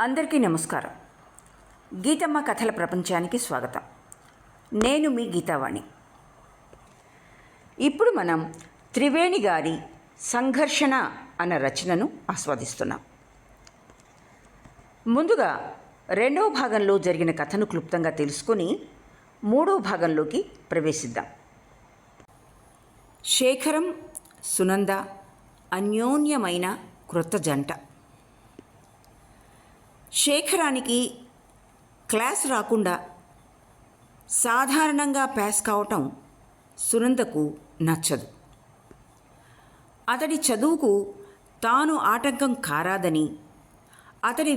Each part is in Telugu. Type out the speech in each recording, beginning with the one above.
అందరికీ నమస్కారం. గీతమ్మ కథల ప్రపంచానికి స్వాగతం. నేను మీ గీతావాణి. ఇప్పుడు మనం త్రివేణి గారి సంఘర్షణ అన్న రచనను ఆస్వాదిస్తున్నాం. ముందుగా రెండవ భాగంలో జరిగిన కథను క్లుప్తంగా తెలుసుకొని మూడవ భాగంలోకి ప్రవేశిద్దాం. శేఖరం, సునంద అన్యోన్యమైన క్రొత్త జంట. శేఖరానికి క్లాస్ రాకుండా సాధారణంగా పాస్ కావటం సునందకు నచ్చదు. అతడి చదువుకు తాను ఆటంకం కారాదని, అతడి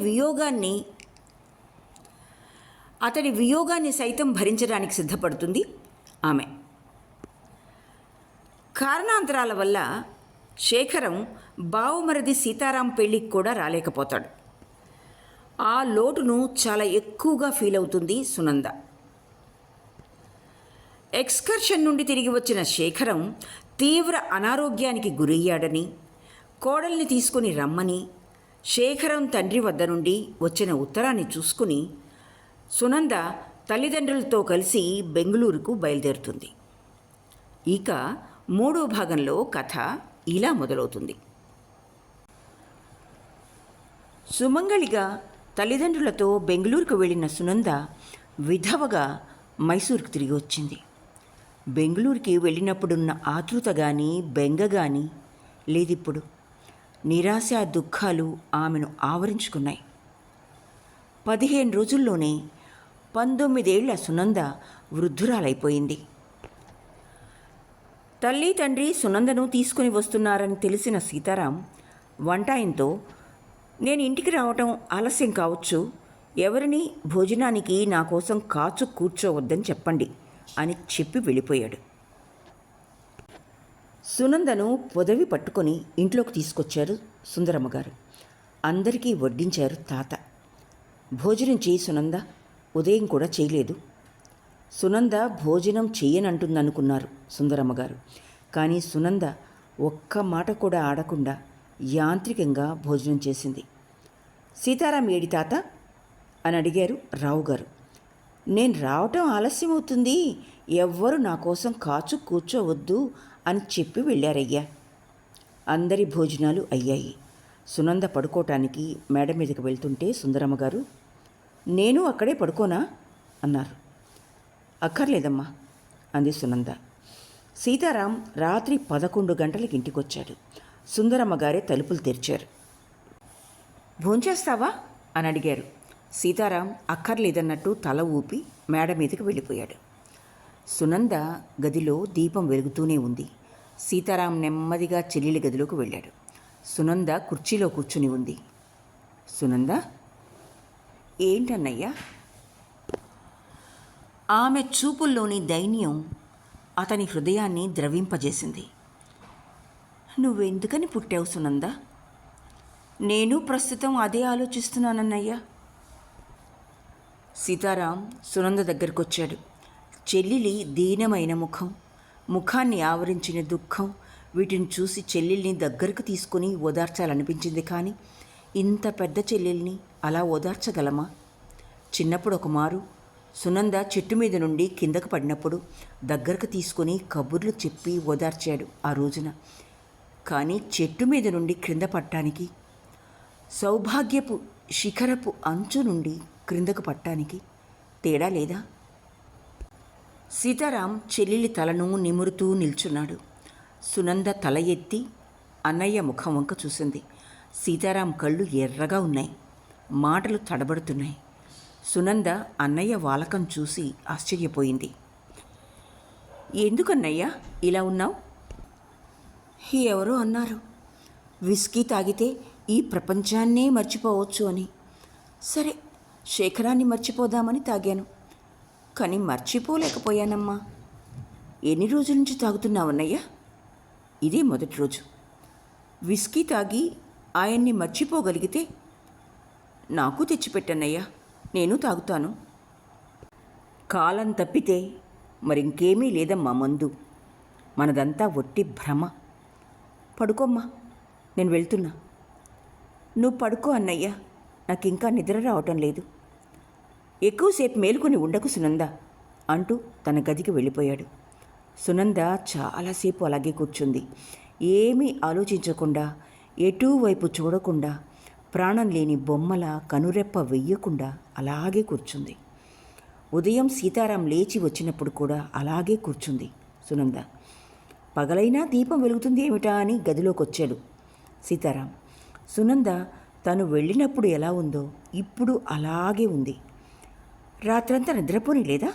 వియోగాన్ని సైతం భరించడానికి సిద్ధపడుతుంది ఆమె. కారణాంతరాల వల్ల శేఖరం బావమరిది సీతారాం పెళ్ళికి కూడా రాలేకపోతాడు. ఆ లోటును చాలా ఎక్కువగా ఫీల్ అవుతుంది సునంద. ఎక్స్కర్షన్ నుండి తిరిగి వచ్చిన శేఖరం తీవ్ర అనారోగ్యానికి గురయ్యాడని, కోడల్ని తీసుకుని రమ్మని శేఖరం తండ్రి వద్ద నుండి వచ్చిన ఉత్తరాన్ని చూసుకుని సునంద తల్లిదండ్రులతో కలిసి బెంగళూరుకు బయలుదేరుతుంది. ఇక మూడో భాగంలో కథ ఇలా మొదలవుతుంది. సుమంగళిగా తల్లిదండ్రులతో బెంగళూరుకు వెళ్ళిన సునంద విధవగా మైసూరుకు తిరిగి వచ్చింది. బెంగళూరుకి వెళ్ళినప్పుడున్న ఆతృత కానీ బెంగ కానీ లేదిప్పుడు. నిరాశ దుఃఖాలు ఆమెను ఆవరించుకున్నాయి. 15 రోజుల్లోనే 19 ఏళ్ల సునంద వృద్ధురాలైపోయింది. తల్లి తండ్రి సునందను తీసుకుని వస్తున్నారని తెలిసిన సీతారాం వంటాయంతో, నేను ఇంటికి రావటం ఆలస్యం కావచ్చు, ఎవరిని భోజనానికి నా కోసం కాచు కూర్చోవద్దని చెప్పండి అని చెప్పి వెళ్ళిపోయాడు. సునందను పొదవి పట్టుకొని ఇంట్లోకి తీసుకొచ్చారు సుందరమ్మ గారు. అందరికీ వడ్డించారు తాత. భోజనం చేయి సునంద, ఉదయం కూడా చేయలేదు. సునంద భోజనం చెయ్యనంటుందనుకున్నారు సుందరమ్మ గారు. కానీ సునంద ఒక్క మాట కూడా ఆడకుండా యాంత్రికంగా భోజనం చేసింది. సీతారాం ఏడి తాత అని అడిగారు రావు గారు. నేను రావటం ఆలస్యం అవుతుంది, ఎవ్వరు నా కోసం కాచు కూర్చోవద్దు అని చెప్పి వెళ్ళారయ్యా. అందరి భోజనాలు అయ్యాయి. సునంద పడుకోవటానికి మేడ మీదకి వెళ్తుంటే సుందరమ్మ గారు, నేను అక్కడే పడుకోనా అన్నారు. అక్కర్లేదమ్మా అంది సునంద. సీతారాం రాత్రి 11 గంటలకి ఇంటికొచ్చాడు. సుందరమ్మ గారే తలుపులు తెరిచారు. భోంచేస్తావా అని అడిగారు. సీతారాం అక్కర్లేదన్నట్టు తల ఊపి మేడ మీదకి వెళ్ళిపోయాడు. సునంద గదిలో దీపం వెలుగుతూనే ఉంది. సీతారాం నెమ్మదిగా చెల్లెలి గదిలోకి వెళ్ళాడు. సునంద కుర్చీలో కూర్చుని ఉంది. సునంద, ఏంటన్నయ్యా? ఆమె చూపుల్లోని దైన్యం అతని హృదయాన్ని ద్రవింపజేసింది. నువ్వెందుకని పుట్టావు సునంద? నేను ప్రస్తుతం అదే ఆలోచిస్తున్నానన్నయ్యా. సీతారాం సునంద దగ్గరకొచ్చాడు. చెల్లెలి దీనమైన ముఖాన్ని ఆవరించిన దుఃఖం, వీటిని చూసి చెల్లెల్ని దగ్గరకు తీసుకుని ఓదార్చాలనిపించింది. కానీ ఇంత పెద్ద చెల్లెల్ని అలా ఓదార్చగలమా? చిన్నప్పుడు ఒకమారు సునంద చెట్టు మీద నుండి కిందకు పడినప్పుడు దగ్గరకు తీసుకుని కబుర్లు చెప్పి ఓదార్చాడు ఆ రోజున. కానీ చెట్టు మీద నుండి క్రింద పడటానికి, సౌభాగ్యపు శిఖరపు అంచు నుండి క్రిందకు పడటానికి తేడా లేదా? సీతారాం చెల్లెలి తలను నిమురుతూ నిల్చున్నాడు. సునంద తల ఎత్తి అన్నయ్య ముఖం వంక చూసింది. సీతారాం కళ్ళు ఎర్రగా ఉన్నాయి, మాటలు తడబడుతున్నాయి. సునంద అన్నయ్య వాలకం చూసి ఆశ్చర్యపోయింది. ఎందుకన్నయ్య ఇలా ఉన్నావు? ఎవరో అన్నారు విస్కీ తాగితే ఈ ప్రపంచాన్నే మర్చిపోవచ్చు అని. సరే, శేఖరాన్ని మర్చిపోదామని తాగాను, కానీ మర్చిపోలేకపోయానమ్మా. ఎన్ని రోజుల నుంచి తాగుతున్నావన్నయ్య? ఇదే మొదటి రోజు. విస్కీ తాగి ఆయన్ని మర్చిపోగలిగితే నాకు తెచ్చిపెట్టన్నయ్యా, నేను తాగుతాను. కాలం తప్పితే మరింకేమీ లేదమ్మా మందు. మనదంతా ఒట్టి భ్రమ. పడుకోమ్మా, నేను వెళ్తున్నా. నువ్వు పడుకో అన్నయ్య, నాకు ఇంకా నిద్ర రావటం లేదు. ఎక్కువసేపు మేలుకొని ఉండకు సునంద అంటూ తన గదికి వెళ్ళిపోయాడు. సునంద చాలాసేపు అలాగే కూర్చుంది. ఏమీ ఆలోచించకుండా, ఎటువైపు చూడకుండా, ప్రాణం లేని బొమ్మల కనురెప్ప వెయ్యకుండా అలాగే కూర్చుంది. ఉదయం సీతారాం లేచి వచ్చినప్పుడు కూడా అలాగే కూర్చుంది సునంద. పగలైనా దీపం వెలుగుతుంది ఏమిటా అని గదిలోకి వచ్చాడు సీతారాం. సునంద తను వెళ్ళినప్పుడు ఎలా ఉందో ఇప్పుడు అలాగే ఉంది. రాత్రంతా నిద్రపోని లేదా?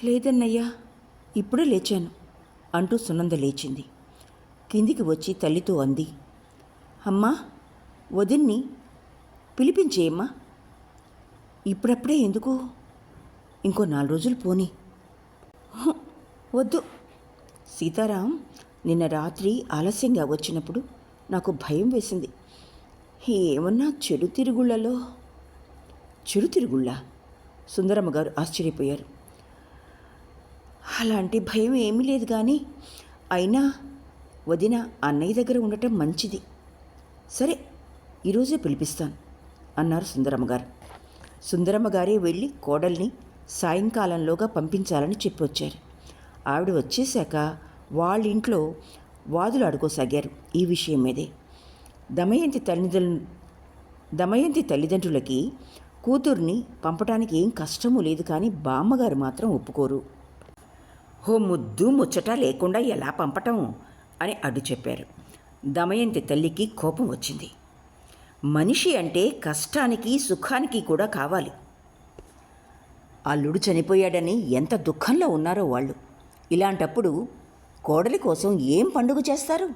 లేదన్నయ్యా, ఇప్పుడే లేచాను అంటూ సునంద లేచింది. కిందికి వచ్చి తల్లితో అంది, అమ్మా, వదిన్ని పిలిపించేయమ్మా. ఇప్పుడప్పుడే ఎందుకు? ఇంకో 4 రోజులు పోనీ. వద్దు. సీతారాం నిన్న రాత్రి ఆలస్యంగా వచ్చినప్పుడు నాకు భయం వేసింది. ఏమన్నా చెడు తిరుగుళ్ళలో. చెడు తిరుగుళ్ళా? సుందరమ్మ గారు ఆశ్చర్యపోయారు. అలాంటి భయం ఏమీ లేదు కానీ, అయినా వదిన అన్నయ్య దగ్గర ఉండటం మంచిది. సరే, ఈరోజే పిలిపిస్తాను అన్నారు సుందరమ్మ గారు. సుందరమ్మ గారే వెళ్ళి కోడల్ని సాయంకాలంలోగా పంపించాలని చెప్పొచ్చారు. ఆవిడ వచ్చేశాక వాళ్ళింట్లో వాదులు ఆడుకోసాగారు ఈ విషయం మీదే. దమయంతి తల్లిదండ్రులకి కూతుర్ని పంపటానికి ఏం కష్టమూ లేదు, కానీ బామ్మగారు మాత్రం ఒప్పుకోరు. ఓ ముద్దు ముచ్చట లేకుండా ఎలా పంపటం అని అడ్డు చెప్పారు. దమయంతి తల్లికి కోపం వచ్చింది. మనిషి అంటే కష్టానికి సుఖానికి కూడా కావాలి. అల్లుడు చనిపోయాడని ఎంత దుఃఖంలో ఉన్నారో వాళ్ళు. ఇలాంటప్పుడు కోడలి కోసం ఏం పండుగ చేస్తారు?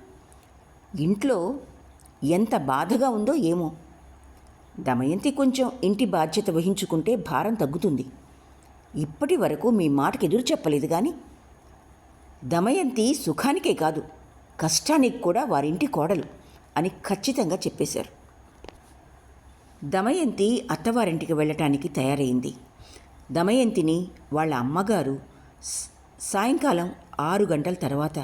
ఇంట్లో ఎంత బాధగా ఉందో ఏమో. దమయంతి కొంచెం ఇంటి బాధ్యత వహించుకుంటే భారం తగ్గుతుంది. ఇప్పటి వరకు మీ మాటకు ఎదురు చెప్పలేదు, కానీ దమయంతి సుఖానికే కాదు, కష్టానికి కూడా వారింటి కోడలు అని ఖచ్చితంగా చెప్పేశారు. దమయంతి అత్తవారింటికి వెళ్ళటానికి తయారైంది. దమయంతిని వాళ్ళ అమ్మగారు సాయంకాలం 6 గంటల తర్వాత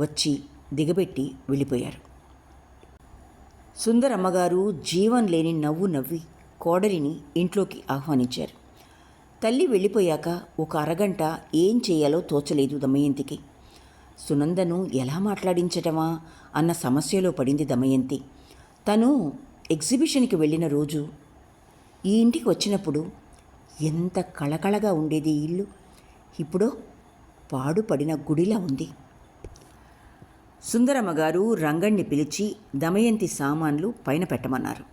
వచ్చి దిగబెట్టి వెళ్ళిపోయారు. సుందరమ్మగారు జీవం లేని నవ్వు నవ్వి కోడలిని ఇంట్లోకి ఆహ్వానించారు. తల్లి వెళ్ళిపోయాక ఒక అరగంట ఏం చేయాలో తోచలేదు దమయంతికి. సునందను ఎలా మాట్లాడించటమా అన్న సమస్యలో పడింది దమయంతి. తను ఎగ్జిబిషన్కి వెళ్ళిన రోజు ఈ ఇంటికి వచ్చినప్పుడు ఎంత కళకళగా ఉండేది ఈ ఇల్లు. ఇప్పుడో పాడుపడిన గుడిలా ఉంది. సుందరమ్మగారు రంగణ్ణి పిలిచి దమయంతి సామాన్లు పైన పెట్టమన్నారు.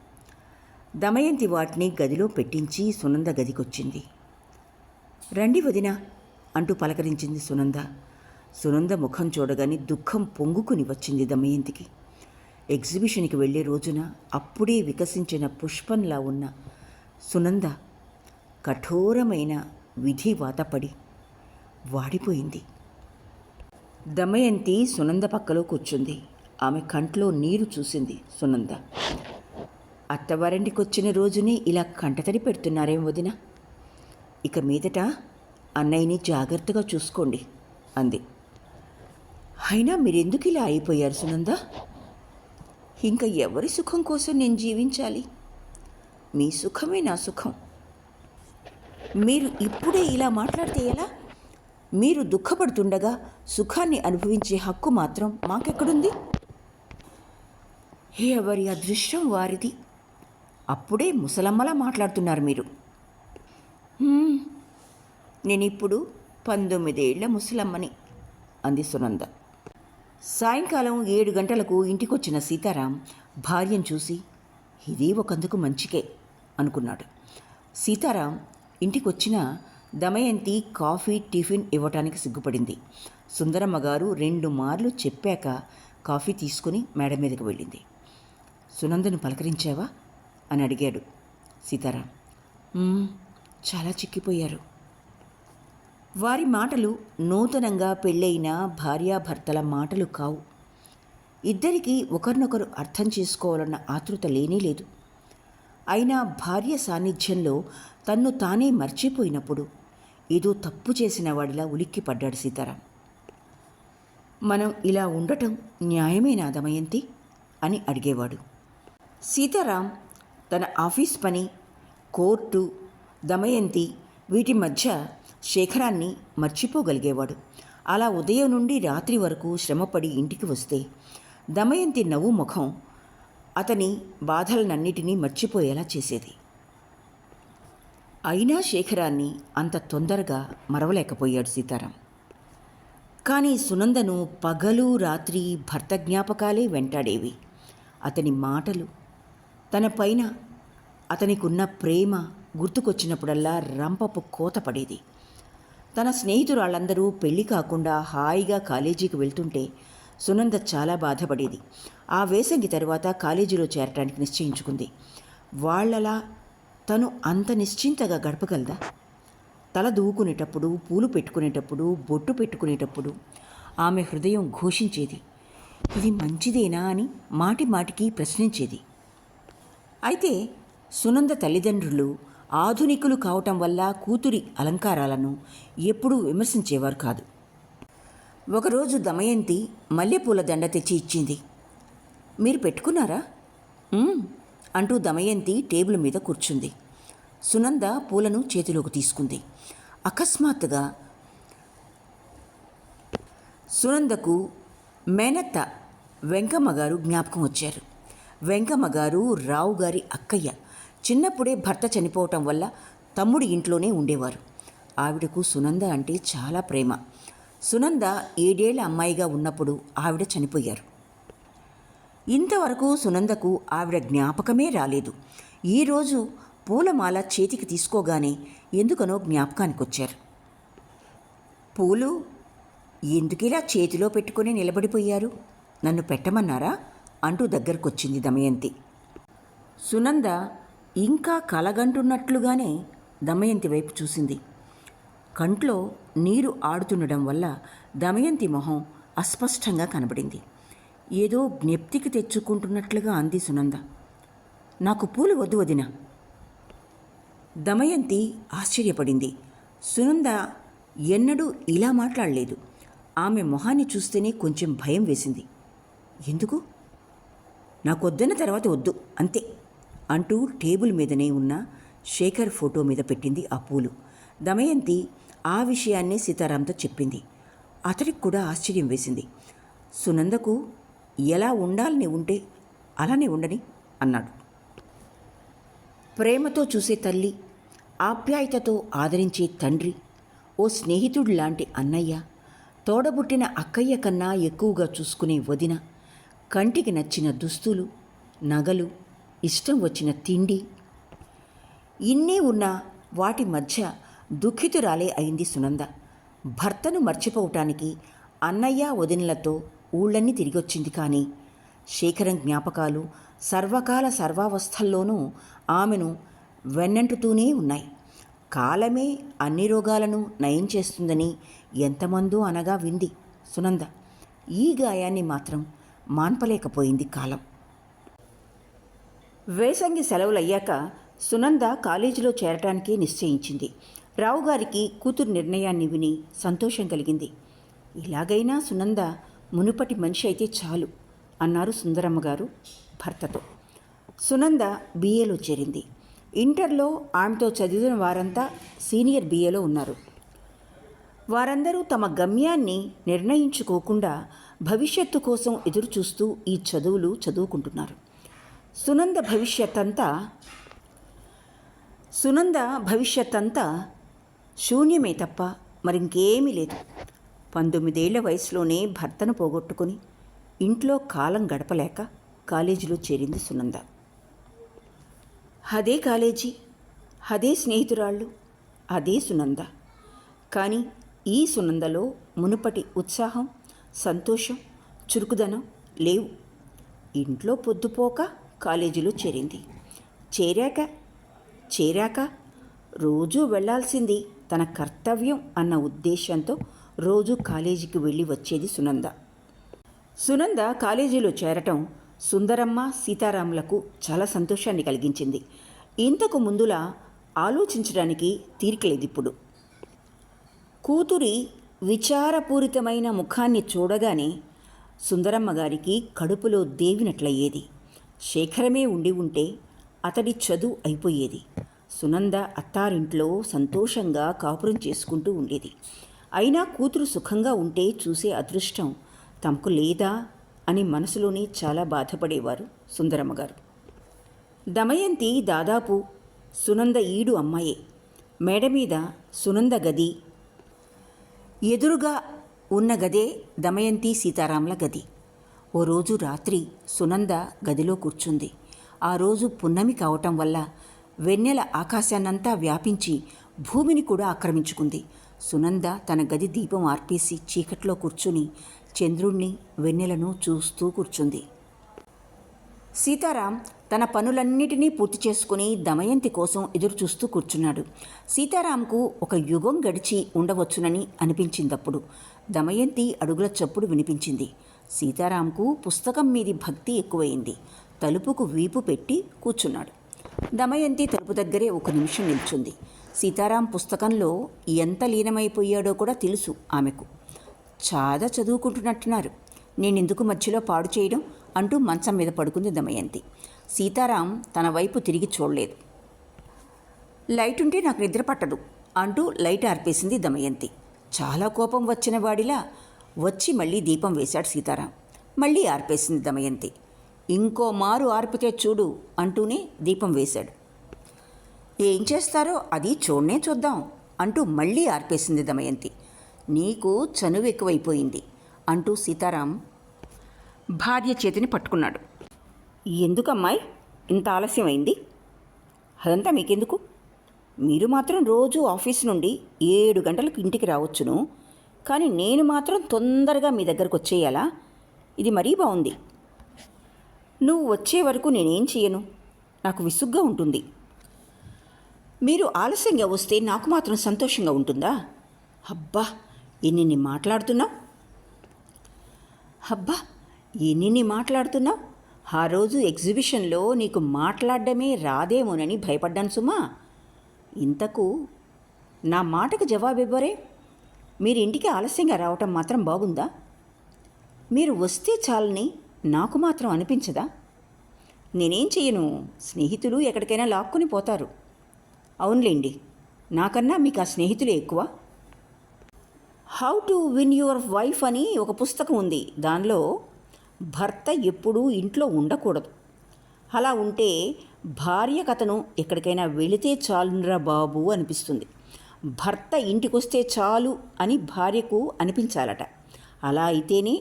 దమయంతి వాటిని గదిలో పెట్టించి సునంద గదికొచ్చింది. రండి వదినా అంటూ పలకరించింది సునంద. సునంద ముఖం చూడగానే దుఃఖం పొంగుకుని వచ్చింది దమయంతికి. ఎగ్జిబిషన్కి వెళ్ళే రోజున అప్పుడే వికసించిన పుష్పంలా ఉన్న సునంద కఠోరమైన విధి వాతపడి వాడిపోయింది. దమయంతి సునంద పక్కలో కూర్చుంది. ఆమె కంట్లో నీరు చూసింది సునంద. అత్తవారింటికి వచ్చిన రోజునే ఇలా కంటతడి పెడుతున్నారేం వదిన? ఇక మీదట అన్నయ్యని జాగ్రత్తగా చూసుకోండి అంది. అయినా మీరెందుకు ఇలా అయిపోయారు సునంద? ఇంకా ఎవరి సుఖం కోసం నేను జీవించాలి? మీ సుఖమే నా సుఖం. మీరు ఇప్పుడే ఇలా మాట్లాడితే ఎలా? మీరు దుఃఖపడుతుండగా సుఖాన్ని అనుభవించే హక్కు మాత్రం మాకెక్కడుంది? ఎవరి అదృష్టం వారిది. అప్పుడే ముసలమ్మలా మాట్లాడుతున్నారు మీరు. నేనిప్పుడు 19 ఏళ్ల ముసలమ్మని అంది సునంద. సాయంకాలం 7 గంటలకు ఇంటికొచ్చిన సీతారాం భార్యను చూసి ఇది ఒకందుకు మంచికే అనుకున్నాడు. సీతారాం ఇంటికొచ్చిన దమయంతి కాఫీ టిఫిన్ ఇవ్వటానికి సిగ్గుపడింది. సుందరమ్మ గారు 2 మార్లు చెప్పాక కాఫీ తీసుకుని మేడ మీదకి వెళ్ళింది. సునందను పలకరించావా అని అడిగాడు సీతారాం. చాలా చిక్కిపోయారు. వారి మాటలు నూతనంగా పెళ్ళైన భార్యాభర్తల మాటలు కావు. ఇద్దరికీ ఒకరినొకరు అర్థం చేసుకోవాలన్న ఆతృత లేనేలేదు. అయినా భార్య సాన్నిధ్యంలో తన్ను తానే మర్చిపోయినప్పుడు ఏదో తప్పు చేసిన వాడిలా ఉలిక్కిపడ్డాడు సీతారాం. మనం ఇలా ఉండటం న్యాయమేనా దమయంతి అని అడిగేవాడు. సీతారాం తన ఆఫీస్ పని, కోర్టు, దమయంతి వీటి మధ్య శేఖరాన్ని మర్చిపోగలిగేవాడు. అలా ఉదయం నుండి రాత్రి వరకు శ్రమపడి ఇంటికి వస్తే దమయంతి నవ్వు ముఖం అతని బాధలనన్నిటినీ మర్చిపోయేలా చేసేది. అయినా శేఖరాన్ని అంత తొందరగా మరవలేకపోయాడు సీతారాం. కానీ సునందను పగలు రాత్రి భర్త జ్ఞాపకాలే వెంటాడేవి. అతని మాటలు, తన పైన అతనికున్న ప్రేమ గుర్తుకొచ్చినప్పుడల్లా రంపపు కోత పడేది. తన స్నేహితురాళ్ళందరూ పెళ్లి కాకుండా హాయిగా కాలేజీకి వెళ్తుంటే సునంద చాలా బాధపడేది. ఆ వేసంగి తరువాత కాలేజీలో చేరటానికి నిశ్చయించుకుంది. వాళ్ళలా తను అంత నిశ్చింతగా గడపగలదా? తల దూకునేటప్పుడు, పూలు పెట్టుకునేటప్పుడు, బొట్టు పెట్టుకునేటప్పుడు ఆమె హృదయం ఘోషించేది. ఇది మంచిదేనా అని మాటి మాటికి ప్రశ్నించేది. అయితే సునంద తల్లిదండ్రులు ఆధునికులు కావటం వల్ల కూతురి అలంకారాలను ఎప్పుడూ విమర్శించేవారు కాదు. ఒకరోజు దమయంతి మల్లెపూల దండ తెచ్చి ఇచ్చింది. మీరు పెట్టుకున్నారా అంటూ దమయంతి టేబుల్ మీద కూర్చుంది. సునంద పూలను చేతిలోకి తీసుకుంది. అకస్మాత్తుగా సునందకు మేనత్త వెంకమ్మ గారు జ్ఞాపకం వచ్చారు. వెంకమ్మ గారు రావు గారి అక్కయ్య. చిన్నప్పుడే భర్త చనిపోవటం వల్ల తమ్ముడి ఇంట్లోనే ఉండేవారు. ఆవిడకు సునంద అంటే చాలా ప్రేమ. సునంద 7 ఏళ్ల అమ్మాయిగా ఉన్నప్పుడు ఆవిడ చనిపోయారు. ఇంతవరకు సునందకు ఆవిడ జ్ఞాపకమే రాలేదు. ఈరోజు పూలమాల చేతికి తీసుకోగానే ఎందుకనో జ్ఞాపకానికొచ్చారు. పూలు ఎందుకిలా చేతిలో పెట్టుకుని నిలబడిపోయారు? నన్ను పెట్టమన్నారా అంటూ దగ్గరకొచ్చింది దమయంతి. సునంద ఇంకా కలగంటున్నట్లుగానే దమయంతి వైపు చూసింది. కంట్లో నీరు ఆడుతుండడం వల్ల దమయంతి మొహం అస్పష్టంగా కనబడింది. ఏదో జ్ఞప్తికి తెచ్చుకుంటున్నట్లుగా అంది సునంద. నాకు పూలు వద్దు వదినా. దమయంతి ఆశ్చర్యపడింది. సునంద ఎన్నడూ ఇలా మాట్లాడలేదు. ఆమె మొహాన్ని చూస్తేనే కొంచెం భయం వేసింది. ఎందుకు? నాకొద్దన్న తర్వాత వద్దు అంతే అంటూ టేబుల్ మీదనే ఉన్న శేఖర్ ఫోటో మీద పెట్టింది ఆ పూలు. దమయంతి ఆ విషయాన్ని సీతారాంతో చెప్పింది. అతడికి కూడా ఆశ్చర్యం వేసింది. సునందకు ఎలా ఉండాలని ఉంటే అలానే ఉండని అన్నాడు. ప్రేమతో చూసే తల్లి, ఆప్యాయతతో ఆదరించే తండ్రి, ఓ స్నేహితుడు లాంటి అన్నయ్య, తోడబుట్టిన అక్కయ్య కన్నా ఎక్కువగా చూసుకునే వదిన, కంటికి నచ్చిన దుస్తులు, నగలు, ఇష్టం వచ్చిన తిండి, ఇన్నీ ఉన్నా వాటి మధ్య దుఃఖితురాలే అయింది సునంద. భర్తను మర్చిపోవటానికి అన్నయ్య వదినలతో ఊళ్ళన్నీ తిరిగొచ్చింది. కానీ శేఖరం జ్ఞాపకాలు సర్వకాల సర్వావస్థల్లోనూ ఆమెను వెన్నంటుతూనే ఉన్నాయి. కాలమే అన్ని రోగాలను నయం చేస్తుందని ఎంతమందో అనగా వింది సునంద. ఈ గాయాన్ని మాత్రం మాన్పలేకపోయింది కాలం. వేసంగి సెలవులయ్యాక సునంద కాలేజీలో చేరటానికి నిశ్చయించింది. రావుగారికి కూతురు నిర్ణయాన్ని విని సంతోషం కలిగింది. ఇలాగైనా సునంద మునుపటి మనిషి అయితే చాలు అన్నారు సుందరమ్మ గారు భర్తతో. సునంద బీఏలో చేరింది. ఇంటర్లో ఆమెతో చదివిన వారంతా సీనియర్ బీఏలో ఉన్నారు. వారందరూ తమ గమ్యాన్ని నిర్ణయించుకోకుండా భవిష్యత్తు కోసం ఎదురుచూస్తూ ఈ చదువులు చదువుకుంటున్నారు. సునంద భవిష్యత్తంతా శూన్యమే తప్ప మరింకేమీ లేదు. 19 ఏళ్ల వయసులోనే భర్తను పోగొట్టుకుని ఇంట్లో కాలం గడపలేక కాలేజీలో చేరింది సునంద. అదే కాలేజీ, అదే స్నేహితురాళ్ళు, అదే సునంద. కానీ ఈ సునందలో మునుపటి ఉత్సాహం, సంతోషం, చురుకుదనం లేవు. ఇంట్లో పొద్దుపోక కాలేజీలో చేరింది. చేరాక రోజూ వెళ్లాల్సింది తన కర్తవ్యం అన్న ఉద్దేశంతో రోజు కాలేజీకి వెళ్ళి వచ్చేది సునంద. సునంద కాలేజీలో చేరటం సుందరమ్మ, సీతారాములకు చాలా సంతోషాన్ని కలిగించింది. ఇంతకు ముందులా ఆలోచించడానికి తీరికలేదిప్పుడు. కూతురి విచారపూరితమైన ముఖాన్ని చూడగానే సుందరమ్మ గారికి కడుపులో దేవినట్లయ్యేది. శేఖరమే ఉండి ఉంటే అతడి చదువు అయిపోయేది. సునంద అత్తారింట్లో సంతోషంగా కాపురం చేసుకుంటూ ఉండేది. అయినా కూతురు సుఖంగా ఉంటే చూసే అదృష్టం తమకు లేదా అని మనసులోనే చాలా బాధపడేవారు సుందరమ్మగారు. దమయంతి దాదాపు సునంద ఈడు అమ్మాయే. మేడ మీద సునంద గది, ఎదురుగా ఉన్న గదే దమయంతి సీతారాముల గది. ఓ రోజు రాత్రి సునంద గదిలో కూర్చుంది. ఆ రోజు పున్నమి కావటం వల్ల వెన్నెల ఆకాశాన్నంతా వ్యాపించి భూమిని కూడా ఆక్రమించుకుంది. సునంద తన గది దీపం ఆర్పేసి చీకట్లో కూర్చుని చంద్రుణ్ణి వెన్నెలను చూస్తూ కూర్చుంది. సీతారాం తన పనులన్నిటినీ పూర్తి చేసుకుని దమయంతి కోసం ఎదురుచూస్తూ కూర్చున్నాడు. సీతారాంకు ఒక యుగం గడిచి ఉండవచ్చునని అనిపించిందప్పుడు. దమయంతి అడుగుల చప్పుడు వినిపించింది. సీతారాంకు పుస్తకం మీది భక్తి ఎక్కువైంది. తలుపుకు వీపు పెట్టి కూర్చున్నాడు. దమయంతి తలుపు దగ్గరే ఒక నిమిషం నిల్చుంది. సీతారాం పుస్తకంలో ఎంత లీనమైపోయాడో కూడా తెలుసు ఆమెకు. చాలా చదువుకుంటున్నట్టున్నారు, నేనెందుకు మధ్యలో పాడు చేయడం అంటూ మంచం మీద పడుకుంది దమయంతి. సీతారాం తన వైపు తిరిగి చూడలేదు. లైట్ ఉంటే నాకు నిద్ర పట్టదు అంటూ లైట్ ఆర్పేసింది దమయంతి. చాలా కోపం వచ్చిన వాడిలా వచ్చి మళ్ళీ దీపం వేశాడు సీతారాం. మళ్ళీ ఆర్పేసింది దమయంతి. ఇంకో మారు ఆర్పితే చూడు అంటూనే దీపం వేశాడు. ఏం చేస్తారో అది చూడనే చూద్దాం అంటూ మళ్ళీ ఆర్పేసింది దమయంతి. నీకు చనువు ఎక్కువైపోయింది అంటూ సీతారాం భార్య చేతిని పట్టుకున్నాడు. ఎందుకమ్మాయి ఇంత ఆలస్యమైంది? అదంతా మీకెందుకు? మీరు మాత్రం రోజు ఆఫీస్ నుండి 7 గంటలకు ఇంటికి రావచ్చును, కానీ నేను మాత్రం తొందరగా మీ దగ్గరకు వచ్చేయాలా? ఇది మరీ బాగుంది. నువ్వు వచ్చే వరకు నేనేం చేయను, నాకు విసుగ్గా ఉంటుంది. మీరు ఆలస్యంగా వస్తే నాకు మాత్రం సంతోషంగా ఉంటుందా? అబ్బా ఎన్ని మాట్లాడుతున్నావు, అబ్బా ఎన్ని మాట్లాడుతున్నావు. ఆ రోజు ఎగ్జిబిషన్లో నీకు మాట్లాడడమే రాదేమోనని భయపడ్డాను సుమా. ఇంతకు నా మాటకు జవాబివ్వరే? మీరు ఇంటికి ఆలస్యంగా రావటం మాత్రం బాగుందా? మీరు వస్తే చాలని నాకు మాత్రం అనిపించదా? నేనేం చెయ్యను, స్నేహితులు ఎక్కడికైనా లాక్కుని పోతారు. అవునులేండి, నాకన్నా మీకు ఆ స్నేహితులే ఎక్కువ. How to win your wife అని ఒక పుస్తకం ఉంది. దానిలో భర్త ఎప్పుడూ ఇంట్లో ఉండకూడదు, అలా ఉంటే భార్య కథను ఎక్కడికైనా వెళితే చాలురా బాబు అనిపిస్తుంది. భర్త ఇంటికొస్తే చాలు అని భార్యకు అనిపించాలట. అలా అయితేనే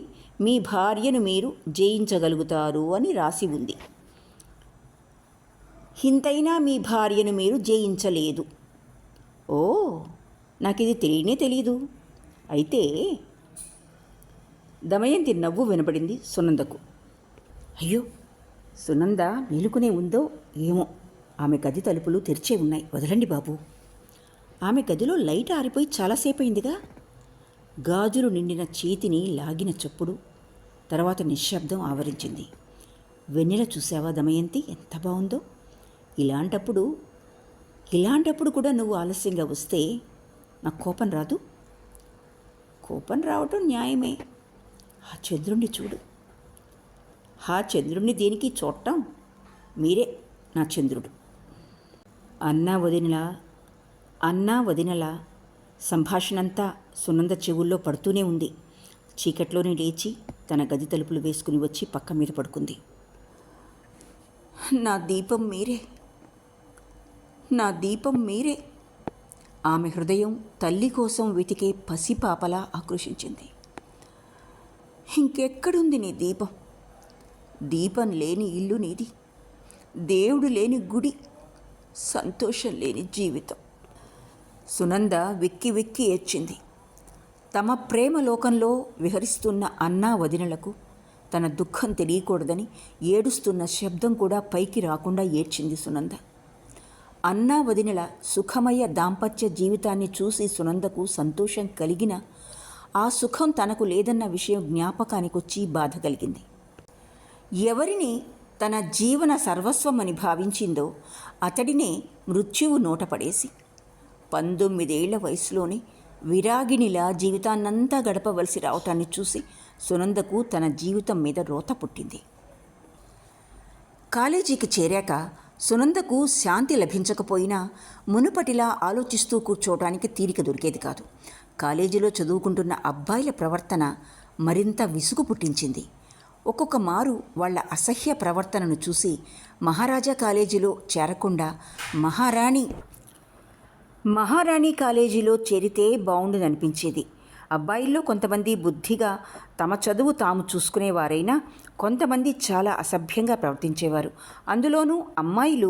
మీ భార్యను మీరు జయించగలుగుతారు అని రాసి ఉంది. ఇంతైనా మీ భార్యను మీరు జయించలేదు. ఓ, నాకు ఇది తెలియదు. అయితే దమయంతి నవ్వు వినపడింది సునందకు. అయ్యో, సునంద మేలుకునే ఉందో ఏమో. ఆమె గది తలుపులు తెరిచే ఉన్నాయి, వదలండి బాబు. ఆమె గదిలో లైట్ ఆరిపోయి చాలాసేపు అయిందిగా. గాజులు నిండిన చేతిని లాగిన చప్పుడు, తర్వాత నిశ్శబ్దం ఆవరించింది. వెన్నెల చూసావా దమయంతి, ఎంత బాగుందో. ఇలాంటప్పుడు కూడా నువ్వు ఆలస్యంగా వస్తే నాకు కోపం రాదు? కోపం రావటం న్యాయమే. ఆ చంద్రుణ్ణి చూడు. ఆ చంద్రుణ్ణి దేనికి చూడటం? మీరే నా చంద్రుడు. అన్నా వదినలా సంభాషణంతా సునంద చెవుల్లో పడుతూనే ఉంది. చీకట్లోనే లేచి తన గది తలుపులు వేసుకుని వచ్చి పక్క మీద పడుకుంది. నా దీపం మీరే. ఆమె హృదయం తల్లి కోసం వెతికే పసిపాపలా ఆకర్షించింది. ఇంకెక్కడుంది నీ దీపం? దీపం లేని ఇల్లు నీది, దేవుడు లేని గుడి, సంతోషం లేని జీవితం. సునంద వెక్కి ఏడ్చింది. తమ ప్రేమ లోకంలో విహరిస్తున్న అన్నా వదినలకు తన దుఃఖం తెలియకూడదని ఏడుస్తున్న శబ్దం కూడా పైకి రాకుండా ఏడ్చింది సునంద. అన్నా వదినల సుఖమయ దాంపత్య జీవితాన్ని చూసి సునందకు సంతోషం కలిగిన ఆ సుఖం తనకు లేదన్న విషయం జ్ఞాపకానికొచ్చి బాధ కలిగింది. ఎవరిని తన జీవన సర్వస్వమని భావించిందో అతడినే మృత్యువు నోటపడేసి 19 ఏళ్ల వయసులోనే విరాగిణిలా జీవితాన్నంతా గడపవలసి రావటాన్ని చూసి సునందకు తన జీవితం మీద రోత పుట్టింది. కాలేజీకి చేరాక సునందకు శాంతి లభించకపోయినా మునుపటిలా ఆలోచిస్తూ కూర్చోవడానికి తీరిక దొరికేది కాదు. కాలేజీలో చదువుకుంటున్న అబ్బాయిల ప్రవర్తన మరింత విసుగు పుట్టించింది. ఒక్కొక్క మారు వాళ్ల అసహ్య ప్రవర్తనను చూసి మహారాజా కాలేజీలో చేరకుండా మహారాణి కాలేజీలో చేరితే బావుండుననిపించేది. అబ్బాయిల్లో కొంతమంది బుద్ధిగా తమ చదువు తాము చూసుకునేవారైనా కొంతమంది చాలా అసభ్యంగా ప్రవర్తించేవారు. అందులోనూ అమ్మాయిలు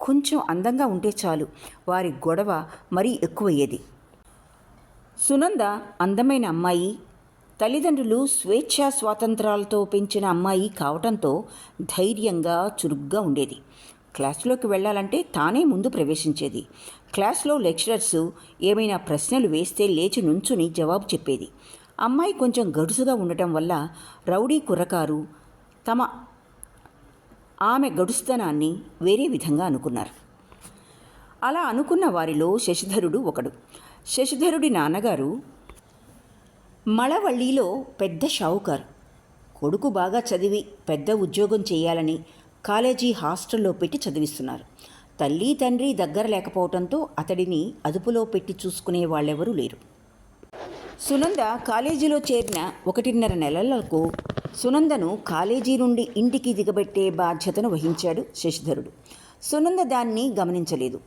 కొంచెం అందంగా ఉంటే చాలు, వారి గొడవ మరీ ఎక్కువయ్యేది. సునంద అందమైన అమ్మాయి, తల్లిదండ్రులు స్వేచ్ఛా స్వాతంత్రాలతో పెంచిన అమ్మాయి కావటంతో ధైర్యంగా చురుగ్గా ఉండేది. క్లాసులోకి వెళ్ళాలంటే తానే ముందు ప్రవేశించేది. క్లాస్లో లెక్చరర్సు ఏమైనా ప్రశ్నలు వేస్తే లేచి నుంచుని జవాబు చెప్పేది. అమ్మాయి కొంచెం గడుసుగా ఉండటం వల్ల రౌడీ కుర్రకారు ఆమె గడుస్తనాన్ని వేరే విధంగా అనుకున్నారు. అలా అనుకున్న వారిలో శశిధరుడు ఒకడు. శశిధరుడి నాన్నగారు మళవళ్ళిలో పెద్ద షావుకారు. కొడుకు బాగా చదివి పెద్ద ఉద్యోగం చేయాలని కాలేజీ హాస్టల్లో పెట్టి చదివిస్తున్నారు. తల్లి తండ్రి దగ్గర లేకపోవడంతో అతడిని అదుపులో పెట్టి చూసుకునే వాళ్ళెవరూ లేరు. సునంద కాలేజీలో చేరిన 1.5 నెలలకు సునందను కాలేజీ నుండి ఇంటికి దిగబెట్టే బాధ్యతను వహించాడు శశిధరుడు. సునంద దాన్ని గమనించలేదు.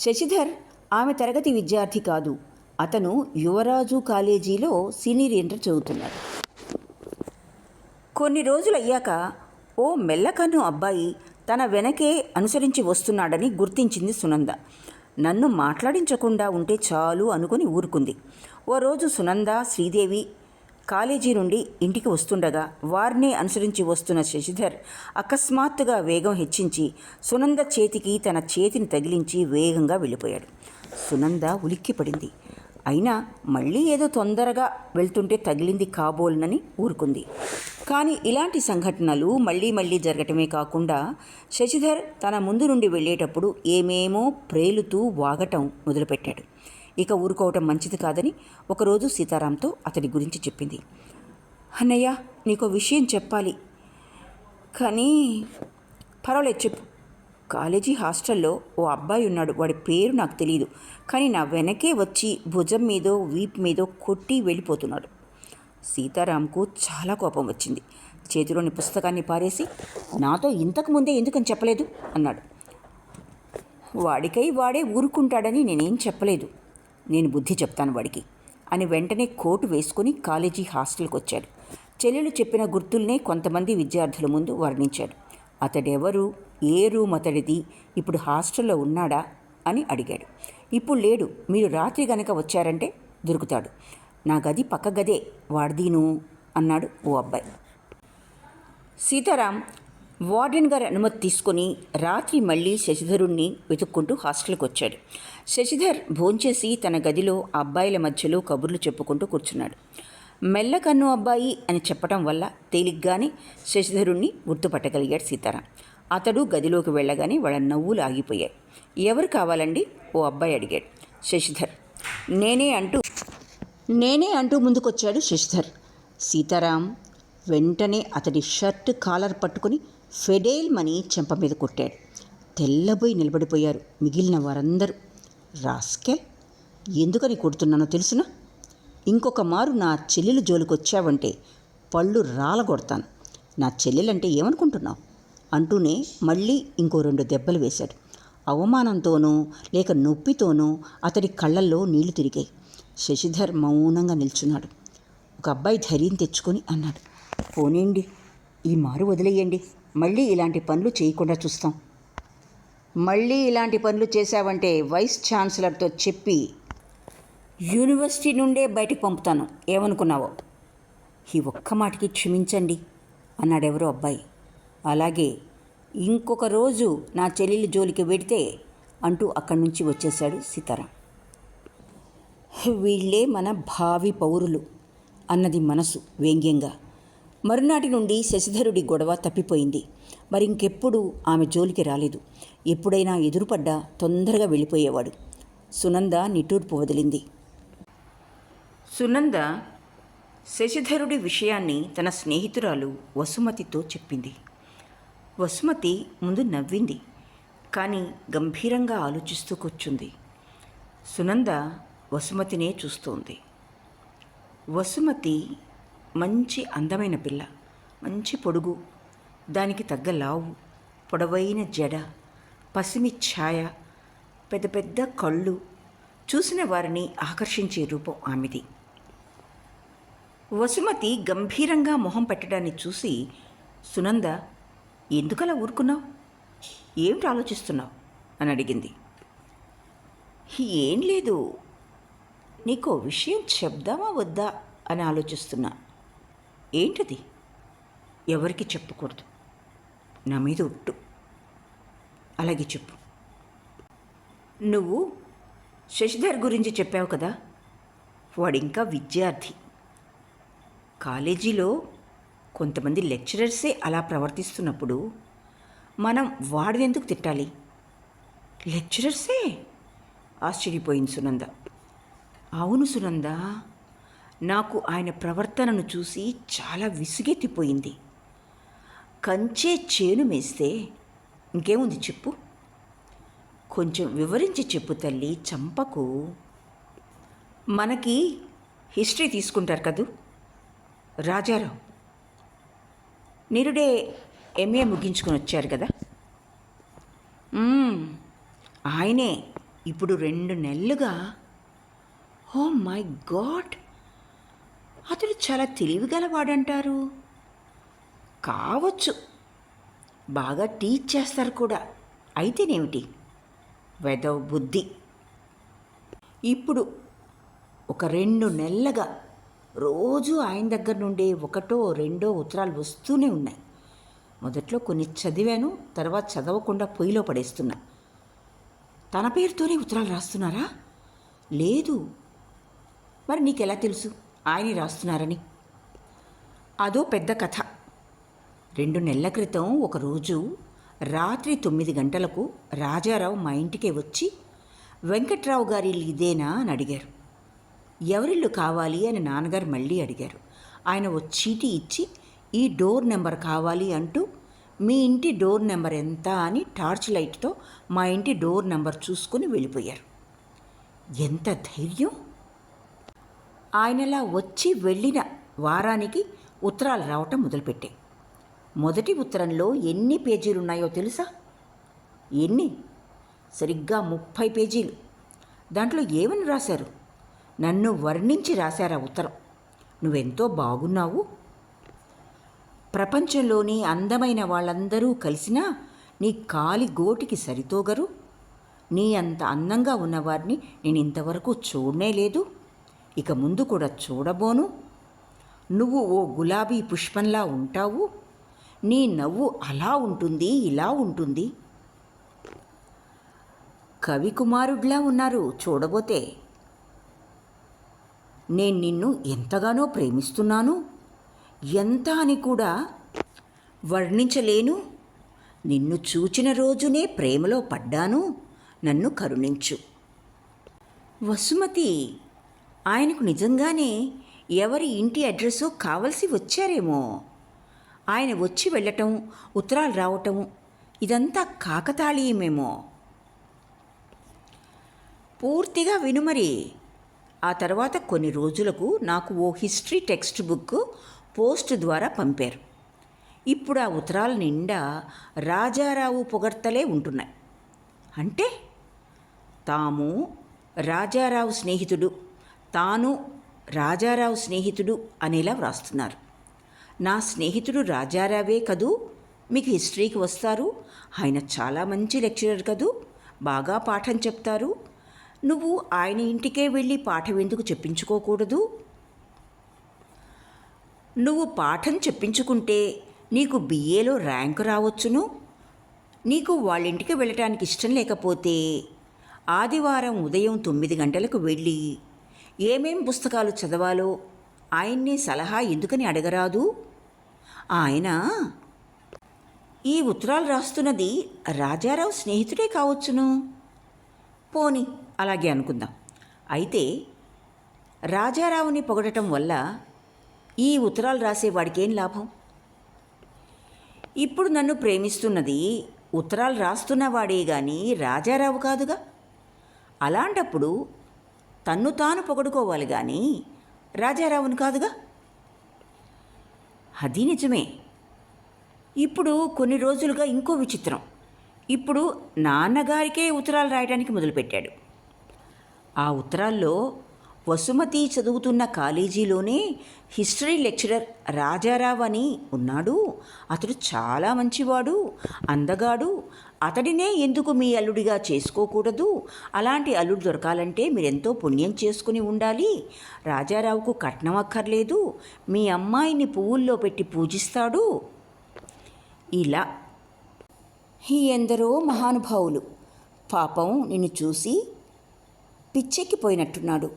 శశిధర్ ఆమె తరగతి విద్యార్థి కాదు. అతను యువరాజు కాలేజీలో సీనియర్ ఇంటర్ చదువుతున్నాడు. కొన్ని రోజులయ్యాక ఓ మెల్లకన్ను అబ్బాయి తన వెనకే అనుసరించి వస్తున్నాడని గుర్తించింది సునంద. నన్ను మాట్లాడించకుండా ఉంటే చాలు అనుకుని ఊరుకుంది. ఓ రోజు సునంద, శ్రీదేవి కాలేజీ నుండి ఇంటికి వస్తుండగా వారినే అనుసరించి వస్తున్న శశిధర్ అకస్మాత్తుగా వేగం హెచ్చించి సునంద చేతికి తన చేతిని తగిలించి వేగంగా వెళ్ళిపోయాడు. సునంద ఉలిక్కిపడింది. అయినా మళ్ళీ ఏదో తొందరగా వెళ్తుంటే తగిలింది కాబోలునని ఊరుకుంది. కానీ ఇలాంటి సంఘటనలు మళ్ళీ జరగటమే కాకుండా శశిధర్ తన ముందు నుండి వెళ్ళేటప్పుడు ఏమేమో ప్రేలుతూ వాగటం మొదలుపెట్టాడు. ఇక ఊరుకోవటం మంచిది కాదని ఒకరోజు సీతారాంతో అతడి గురించి చెప్పింది. అన్నయ్య, నీకో విషయం చెప్పాలి. కానీ పర్వాలేదు చెప్పు. కాలేజీ హాస్టల్లో ఓ అబ్బాయి ఉన్నాడు. వాడి పేరు నాకు తెలియదు. కానీ నా వెనకే వచ్చి భుజం మీదో వీపు మీదో కొట్టి వెళ్ళిపోతున్నాడు. సీతారాంకు చాలా కోపం వచ్చింది. చేతిలోని పుస్తకాన్ని పారేసి, నాతో ఇంతకు ముందే ఎందుకని చెప్పలేదు అన్నాడు. వాడికై వాడే ఊరుకుంటాడని నేనేం చెప్పలేదు. నేను బుద్ధి చెప్తాను వాడికి అని వెంటనే కోటు వేసుకుని కాలేజీ హాస్టల్కి వచ్చాడు. చెల్లెలు చెప్పిన గుర్తుల్నే కొంతమంది విద్యార్థుల ముందు వర్ణించాడు. అతడెవరు, ఏ రూమ్ అతడిది, ఇప్పుడు హాస్టల్లో ఉన్నాడా అని అడిగాడు. ఇప్పుడు లేడు, మీరు రాత్రి గనక వచ్చారంటే దొరుకుతాడు. నా గది పక్క గదే, వాడిదీను అన్నాడు ఓ అబ్బాయి. సీతారాం వార్డెన్ గారి అనుమతి తీసుకుని రాత్రి మళ్ళీ శశిధరుణ్ణి వెతుక్కుంటూ హాస్టల్కి వచ్చాడు. శశిధర్ భోంచేసి తన గదిలో అబ్బాయిల మధ్యలో కబుర్లు చెప్పుకుంటూ కూర్చున్నాడు. మెల్లకన్ను అబ్బాయి అని చెప్పటం వల్ల తేలిగ్గానే శశిధరుణ్ణి గుర్తుపట్టగలిగాడు సీతారాం. అతడు గదిలోకి వెళ్ళగానే వాళ్ళ నవ్వులు ఆగిపోయాయి. ఎవరు కావాలండి? ఓ అబ్బాయి అడిగాడు. శశిధర్. నేనే అంటూ ముందుకొచ్చాడు శశిధర్. సీతారాం వెంటనే అతడి షర్ట్ కాలర్ పట్టుకుని ఫెడేల్మని చెంప మీద కొట్టాడు. తెల్లబోయి నిలబడిపోయారు మిగిలిన వారందరూ. రాస్కెల్, ఎందుకని కొడుతున్నానో తెలుసునా? ఇంకొక మారు నా చెల్లెలు జోలికొచ్చావంటే పళ్ళు రాలగొడతాను. నా చెల్లెలంటే ఏమనుకుంటున్నావు అంటూనే మళ్ళీ ఇంకో 2 దెబ్బలు వేశాడు. అవమానంతోనో లేక నొప్పితోనో అతడి కళ్ళల్లో నీళ్లు తిరిగాయి. శశిధర్ మౌనంగా నిల్చున్నాడు. ఒక అబ్బాయి ధైర్యం తెచ్చుకొని అన్నాడు, పోనీండి, ఈ మారు వదిలేయండి. మళ్ళీ ఇలాంటి పనులు చేయకుండా చూస్తాం. మళ్ళీ ఇలాంటి పనులు చేశావంటే వైస్ ఛాన్సలర్తో చెప్పి యూనివర్సిటీ నుండే బయటికి పంపుతాను. ఏమనుకున్నావో? ఈ ఒక్క మాటకి క్షమించండి అన్నాడెవరో అబ్బాయి. అలాగే, ఇంకొక రోజు నా చెల్లెలి జోలికి వెడితే అంటూ అక్కడి నుంచి వచ్చేశాడు సీతారాం. వీళ్ళే మన భావి పౌరులు అన్నది మనసు వ్యంగ్యంగా. మరునాటి నుండి శశిధరుడి గొడవ తప్పిపోయింది. మరింకెప్పుడు ఆమె జోలికి రాలేదు. ఎప్పుడైనా ఎదురుపడ్డా తొందరగా వెళ్ళిపోయేవాడు. సునంద నిట్టూర్పు వదిలింది. సునంద శశిధరుడి విషయాన్ని తన స్నేహితురాలు వసుమతితో చెప్పింది. వసుమతి ముందు నవ్వింది, కానీ గంభీరంగా ఆలోచిస్తూ కూర్చుంది. సునంద వసుమతినే చూస్తోంది. వసుమతి మంచి అందమైన పిల్ల, మంచి పొడుగు, దానికి తగ్గ లావు, పొడవైన జడ, పసిమి ఛాయ, పెద్ద పెద్ద కళ్ళు, చూసిన వారిని ఆకర్షించే రూపం ఆమెది. వసుమతి గంభీరంగా మొహం పెట్టడాన్ని చూసి సునంద, ఎందుకలా ఊరుకున్నావు, ఏమిటి ఆలోచిస్తున్నావు అని అడిగింది. ఏం లేదు, నీకో విషయం చెప్దామా వద్దా అని ఆలోచిస్తున్నా. ఏంటది? ఎవరికి చెప్పకూడదు, నా మీద ఒట్టు. అలాగే చెప్పు. నువ్వు శశిధర్ గురించి చెప్పావు కదా, వాడింకా విద్యార్థి. కాలేజీలో కొంతమంది లెక్చరర్సే అలా ప్రవర్తిస్తున్నప్పుడు మనం వాడిని ఎందుకు తిట్టాలి? లెక్చరర్సే? ఆశ్చర్యపోయింది సునంద. అవును సునంద, నాకు ఆయన ప్రవర్తనను చూసి చాలా విసుగెత్తిపోయింది. కంచే చేను మేస్తే ఇంకేముంది చెప్పు. కొంచెం వివరించి చెప్పు తల్లి, చంపకు. మనకి హిస్టరీ తీసుకుంటారు కదూ, రాజారావు నిరుడే ఎంఏ ముగించుకొని వచ్చారు కదా, ఆయనే ఇప్పుడు 2 నెలలుగా. ఓ మై గాడ్, అతడు చాలా తెలివిగలవాడంటారు. కావచ్చు, బాగా టీచ్ చేస్తారు కూడా. అయితేనేమిటి, వెదవ బుద్ధి. ఇప్పుడు ఒక 2 నెలలుగా రోజు ఆయన దగ్గర నుండే 1, 2 ఉత్తరాలు వస్తూనే ఉన్నాయి. మొదట్లో కొన్ని చదివాను, తర్వాత చదవకుండా పొయ్యిలో పడేస్తున్నా. తన పేరుతోనే ఉత్తరాలు రాస్తున్నారా? లేదు. మరి నీకెలా తెలుసు ఆయనే రాస్తున్నారని? అదో పెద్ద కథ. 2 నెలల క్రితం ఒకరోజు రాత్రి 9 గంటలకు రాజారావు మా ఇంటికే వచ్చి, వెంకట్రావు గారి ఇల్లు ఇదేనా అని అడిగారు. ఎవరిల్లు కావాలి అని నాన్నగారు మళ్ళీ అడిగారు. ఆయన ఓ చీటీ ఇచ్చి, ఈ డోర్ నెంబర్ కావాలి అంటూ, మీ ఇంటి డోర్ నెంబర్ ఎంత అని టార్చ్ లైట్తో మా ఇంటి డోర్ నెంబర్ చూసుకుని వెళ్ళిపోయారు. ఎంత ధైర్యం! ఆయనలా వచ్చి వెళ్ళిన వారానికి ఉత్తరాలు రావటం మొదలుపెట్టాయి. మొదటి ఉత్తరంలో ఎన్ని పేజీలున్నాయో తెలుసా? ఎన్ని? సరిగ్గా 30 పేజీలు. దాంట్లో ఏమని రాశారు? నన్ను వర్ణించి రాశారా ఉత్తరం. నువ్వెంతో బాగున్నావు, ప్రపంచంలోని అందమైన వాళ్ళందరూ కలిసినా నీ కాలి గోటికి సరితోగరు, నీ అంత అందంగా ఉన్నవారిని నేను ఇంతవరకు చూడనే లేదు, ఇక ముందు కూడా చూడబోను. నువ్వు ఓ గులాబీ పుష్పంలా ఉంటావు, నీ నవ్వు అలా ఉంటుంది, ఇలా ఉంటుంది. కవికుమారుడిలా ఉన్నారు చూడబోతే. నేను నిన్ను ఎంతగానో ప్రేమిస్తున్నాను, ఎంత అని కూడా వర్ణించలేను. నిన్ను చూచిన రోజునే ప్రేమలో పడ్డాను, నన్ను కరుణించు. వసుమతి, ఆయనకు నిజంగానే ఎవరి ఇంటి అడ్రస్సో కావలసి వచ్చారేమో. ఆయన వచ్చి వెళ్ళటం, ఉత్తరాలు రావటం, ఇదంతా కాకతాళీయమేమో. పూర్తిగా వినుమరి. ఆ తర్వాత కొన్ని రోజులకు నాకు ఓ హిస్టరీ టెక్స్ట్ బుక్ పోస్ట్ ద్వారా పంపారు. ఇప్పుడు ఆ ఉత్తరాల నిండా రాజారావు పొగడ్తలే ఉంటున్నాయి. అంటే తాము రాజారావు స్నేహితుడు, తాను రాజారావు స్నేహితుడు అనేలా వ్రాస్తున్నారు. నా స్నేహితుడు రాజారావే కదూ మీకు హిస్టరీకి వస్తారు, ఆయన చాలా మంచి లెక్చరర్ కదూ, బాగా పాఠం చెప్తారు, నువ్వు ఆయన ఇంటికే వెళ్ళి పాఠం ఎందుకు చెప్పించుకోకూడదు? నువ్వు పాఠం చెప్పించుకుంటే నీకు బిఏలో ర్యాంకు రావచ్చును. నీకు వాళ్ళ ఇంటికి వెళ్ళటానికి ఇష్టం లేకపోతే ఆదివారం ఉదయం 9 గంటలకు వెళ్ళి ఏమేం పుస్తకాలు చదవాలో ఆయన్నే సలహా ఎందుకని అడగరాదు? ఆయన ఈ ఉత్తరాలు రాస్తున్నది రాజారావు స్నేహితుడే కావచ్చును. పోనీ అలాగే అనుకుందాం. అయితే రాజారావుని పొగడటం వల్ల ఈ ఉత్తరాలు రాసేవాడికి ఏం లాభం? ఇప్పుడు నన్ను ప్రేమిస్తున్నది ఉత్తరాలు రాస్తున్నవాడే గాని రాజారావు కాదుగా. అలాంటప్పుడు తన్ను తాను పొగడుకోవాలి కానీ రాజారావుని కాదుగా. అది నిజమే. ఇప్పుడు కొన్ని రోజులుగా ఇంకో విచిత్రం. ఇప్పుడు నాన్నగారికే ఉత్తరాలు రాయడానికి మొదలుపెట్టాడు. ఆ ఉత్తరాల్లో వసుమతి చదువుతున్న కాలేజీలోనే హిస్టరీ లెక్చరర్ రాజారావు అని ఉన్నాడు, అతడు చాలా మంచివాడు, అందగాడు, అతడినే ఎందుకు మీ అల్లుడిగా చేసుకోకూడదు, అలాంటి అల్లుడు దొరకాలంటే మీరెంతో పుణ్యం చేసుకుని ఉండాలి, రాజారావుకు కట్నం అక్కర్లేదు, మీ అమ్మాయిని పువ్వుల్లో పెట్టి పూజిస్తాడు. ఇలా ఎందరో మహానుభావులు. పాపం నిన్ను చూసి పిచ్చెక్కిపోయినట్టున్నాడు.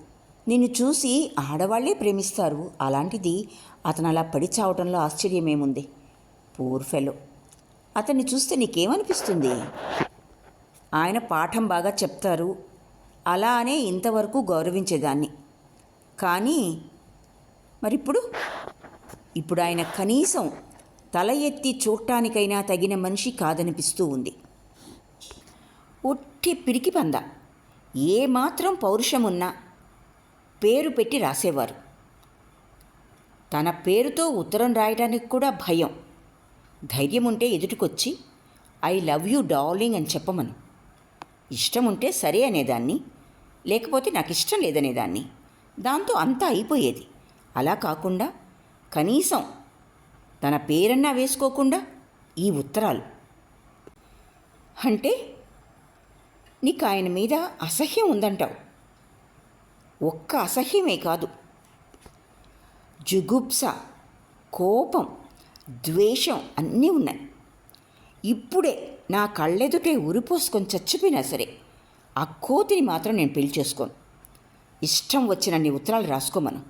నిన్ను చూసి ఆడవాళ్లే ప్రేమిస్తారు, అలాంటిది అతను అలా పడి చావటంలో ఆశ్చర్యమేముంది. Poor fellow. అతన్ని చూస్తే నీకేమనిపిస్తుంది? ఆయన పాఠం బాగా చెప్తారు, అలా అనే ఇంతవరకు గౌరవించేదాన్ని. కానీ ఇప్పుడు ఆయన కనీసం తల ఎత్తి చూడటానికైనా తగిన మనిషి కాదనిపిస్తూ ఉంది. ఒట్టి పిరికి పంద. ఏమాత్రం పౌరుషమున్నా పేరు పెట్టి రాసేవారు. తన పేరుతో ఉత్తరం రాయడానికి కూడా భయం. ధైర్యం ఉంటే ఎదుటికొచ్చి ఐ లవ్ యూ డార్లింగ్ అని చెప్పమను. ఇష్టం ఉంటే సరే అనేదాన్ని, లేకపోతే నాకు ఇష్టం లేదనేదాన్ని. దాంతో అంతా అయిపోయేది. అలా కాకుండా కనీసం తన పేరన్నా వేసుకోకుండా ఈ ఉత్తరాలు. అంటే నీకు ఆయన మీద అసహ్యం ఉందంటావు. ఒక్క అసహ్యమే కాదు, జుగుప్స, కోపం, ద్వేషం అన్నీ ఉన్నాయి. ఇప్పుడే నా కళ్ళెదుటే ఉరిపోసుకొని చచ్చిపోయినా సరే ఆ కోతిని మాత్రం నేను పెళ్లి చేసుకోను. ఇష్టం వచ్చినన్ని ఉత్తరాలు రాసుకోమను.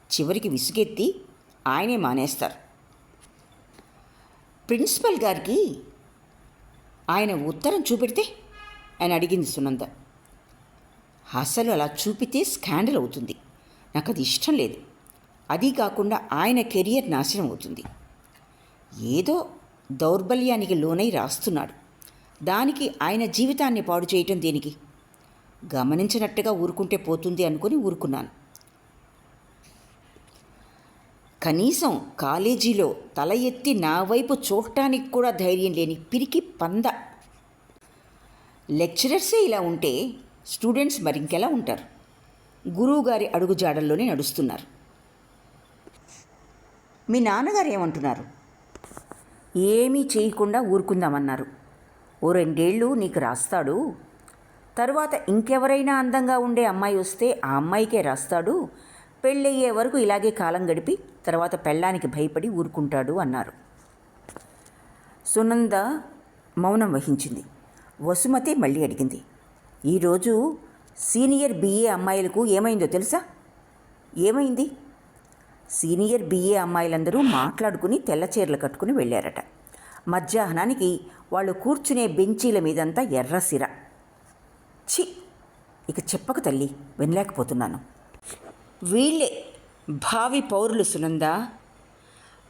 చివరికి విసుగెత్తి ఆయనే మానేస్తారు. ప్రిన్సిపల్ గారికి ఆయన ఉత్తరం చూపెడితే అని అడిగింది సునంద. అసలు అలా చూపితే స్కాండల్ అవుతుంది. నాకు అది ఇష్టం లేదు. అది కాకుండా ఆయన కెరియర్ నాశనం అవుతుంది. ఏదో దౌర్బల్యానికి లోనై రాస్తున్నాడు. దానికి ఆయన జీవితాన్ని పాడు చేయటం దేనికి? గమనించినట్టుగా ఊరుకుంటే పోతుంది అనుకుని ఊరుకున్నాను. కనీసం కాలేజీలో తల ఎత్తి నా వైపు చూడటానికి కూడా ధైర్యం లేని పిరికి పంద. లెక్చరర్సే ఇలా ఉంటే స్టూడెంట్స్ మరింకెలా ఉంటారు? గురువుగారి అడుగుజాడల్లోనే నడుస్తున్నారు. మీ నాన్నగారు ఏమంటున్నారు? ఏమీ చేయకుండా ఊరుకుందామన్నారు. ఓ 2 ఏళ్ళు నీకు రాస్తాడు, తరువాత ఇంకెవరైనా అందంగా ఉండే అమ్మాయి వస్తే ఆ అమ్మాయికే రాస్తాడు, పెళ్ళయ్యే వరకు ఇలాగే కాలం గడిపి తర్వాత పెళ్ళానికి భయపడి ఊరుకుంటాడు అన్నారు. సునంద మౌనం వహించింది. వసుమతి మళ్ళీ అడిగింది, ఈరోజు సీనియర్ BA అమ్మాయిలకు ఏమైందో తెలుసా? ఏమైంది? సీనియర్ BA అమ్మాయిలందరూ మాట్లాడుకుని తెల్ల చీరలు కట్టుకుని వెళ్ళారట. మధ్యాహ్నానికి వాళ్ళు కూర్చునే బెంచీల మీదంతా ఎర్రసిర. ఛీ, ఇక చెప్పకు తల్లి, వినలేకపోతున్నాను. వీళ్ళే భావి పౌరులు సునంద.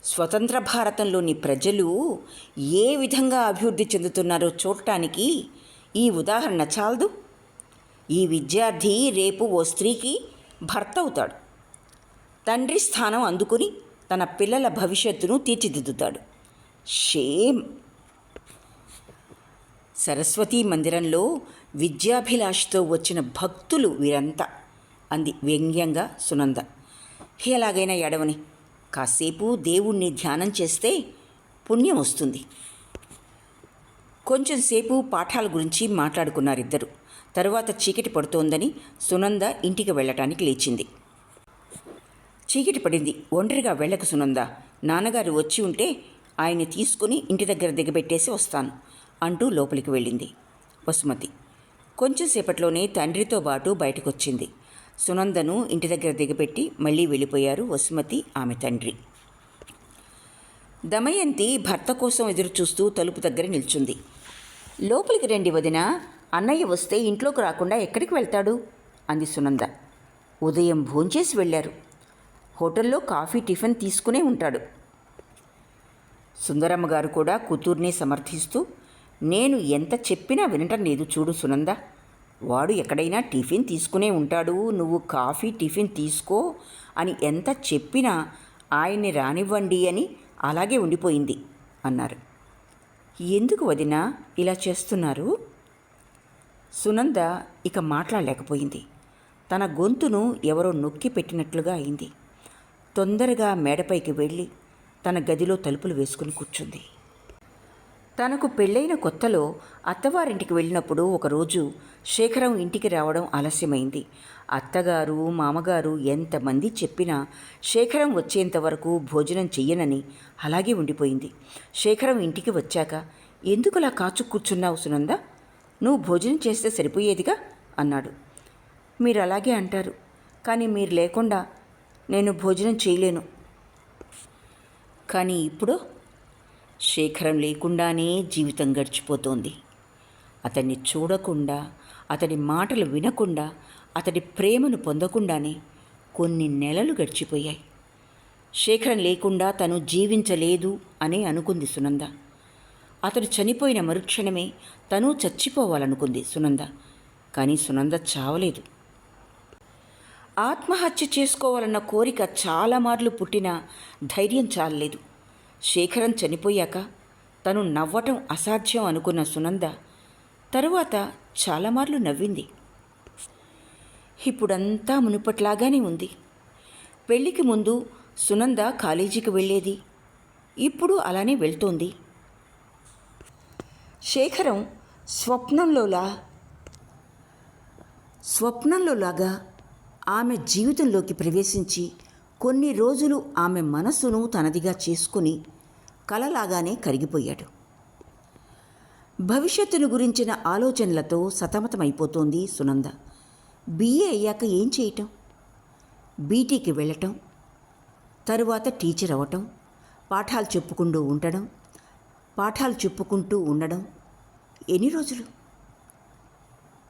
స్వతంత్ర భారతంలోని ప్రజలు ఏ విధంగా అభివృద్ధి చెందుతున్నారో చూడటానికి ఈ ఉదాహరణ చాలదు. ఈ విద్యార్థి రేపు ఓ స్త్రీకి భర్త అవుతాడు. తండ్రి స్థానం అందుకుని తన పిల్లల భవిష్యత్తును తీర్చిదిద్దుతాడు. షేమ్. సరస్వతీ మందిరంలో విద్యాభిలాషతో వచ్చిన భక్తులు వీరంతా అంది వ్యంగ్యంగా సునంద. ఎలాగైనా ఎడవని, కాసేపు దేవుణ్ణి ధ్యానం చేస్తే పుణ్యం వస్తుంది. కొంచెంసేపు పాఠాల గురించి మాట్లాడుకున్నారిద్దరు. తరువాత చీకటి పడుతోందని సునంద ఇంటికి వెళ్ళటానికి లేచింది. చీకటి పడింది, ఒంటరిగా వెళ్ళకు సునంద. నాన్నగారు వచ్చి ఉంటే ఆయన్ని తీసుకుని ఇంటి దగ్గర దిగబెట్టేసి వస్తాను అంటూ లోపలికి వెళ్ళింది వసుమతి. కొంచెంసేపట్లోనే తండ్రితో పాటు బయటకొచ్చింది. సునందను ఇంటి దగ్గర దిగబెట్టి మళ్ళీ వెళ్ళిపోయారు వసుమతి, ఆమె తండ్రి. దమయంతి భర్త కోసం ఎదురుచూస్తూ తలుపు దగ్గర నిల్చుంది. లోపలికి రండి వదినా, అన్నయ్య వస్తే ఇంట్లోకి రాకుండా ఎక్కడికి వెళ్తాడు అంది సునంద. ఉదయం భోంచేసి వెళ్ళారు. హోటల్లో కాఫీ టిఫిన్ తీసుకునే ఉంటాడు. సుందరమ్మ గారు కూడా కూతుర్ని సమర్థిస్తూ, నేను ఎంత చెప్పినా వినటం లేదు చూడు సునంద. వాడు ఎక్కడైనా టిఫిన్ తీసుకునే ఉంటాడు, నువ్వు కాఫీ టిఫిన్ తీసుకో అని ఎంత చెప్పినా ఆయన్ని రానివ్వండి అని అలాగే ఉండిపోయింది అన్నారు. ఎందుకు వదినా ఇలా చేస్తున్నారు? సునంద ఇక మాట్లాడలేకపోయింది. తన గొంతును ఎవరో నొక్కి పెట్టినట్లుగా అయింది. తొందరగా మేడపైకి వెళ్ళి తన గదిలో తలుపులు వేసుకుని కూర్చుంది. తనకు పెళ్ళైన కొత్తలో అత్తవారింటికి వెళ్ళినప్పుడు ఒకరోజు శేఖరం ఇంటికి రావడం ఆలస్యమైంది. అత్తగారు మామగారు ఎంతమంది చెప్పినా శేఖరం వచ్చేంత వరకు భోజనం చెయ్యనని అలాగే ఉండిపోయింది. శేఖరం ఇంటికి వచ్చాక, ఎందుకులా కాచు కూర్చున్నావు సునంద, నువ్వు భోజనం చేస్తే సరిపోయేదిగా అన్నాడు. మీరు అలాగే అంటారు, కానీ మీరు లేకుండా నేను భోజనం చేయలేను. కానీ ఇప్పుడు శేఖరం లేకుండానే జీవితం గడిచిపోతోంది. అతన్ని చూడకుండా, అతడి మాటలు వినకుండా, అతడి ప్రేమను పొందకుండానే కొన్ని నెలలు గడిచిపోయాయి. శేఖరం లేకుండా తను జీవించలేదు అని అనుకుంది సునంద. అతడు చనిపోయిన మరుక్షణమే తను చచ్చిపోవాలనుకుంది సునంద. కానీ సునంద చావలేదు. ఆత్మహత్య చేసుకోవాలన్న కోరిక చాలా మార్లు పుట్టినా ధైర్యం చాలలేదు. శేఖరం చనిపోయాక తను నవ్వటం అసాధ్యం అనుకున్న సునంద తరువాత చాలా మార్లు నవ్వింది. ఇప్పుడంతా మునుపట్లాగానే ఉంది. పెళ్లికి ముందు సునంద కాలేజీకి వెళ్ళేది, ఇప్పుడు అలానే వెళ్తోంది. శేఖరం స్వప్నంలోలాగా ఆమె జీవితంలోకి ప్రవేశించి కొన్ని రోజులు ఆమె మనస్సును తనదిగా చేసుకుని కలలాగానే కరిగిపోయాడు. భవిష్యత్తును గురించిన ఆలోచనలతో సతమతమైపోతోంది సునంద. BA అయ్యాక ఏం చేయటం? బీటీకి వెళ్ళటం, తరువాత టీచర్ అవ్వటం, పాఠాలు చెప్పుకుంటూ ఉండడం. ఎన్ని రోజులు?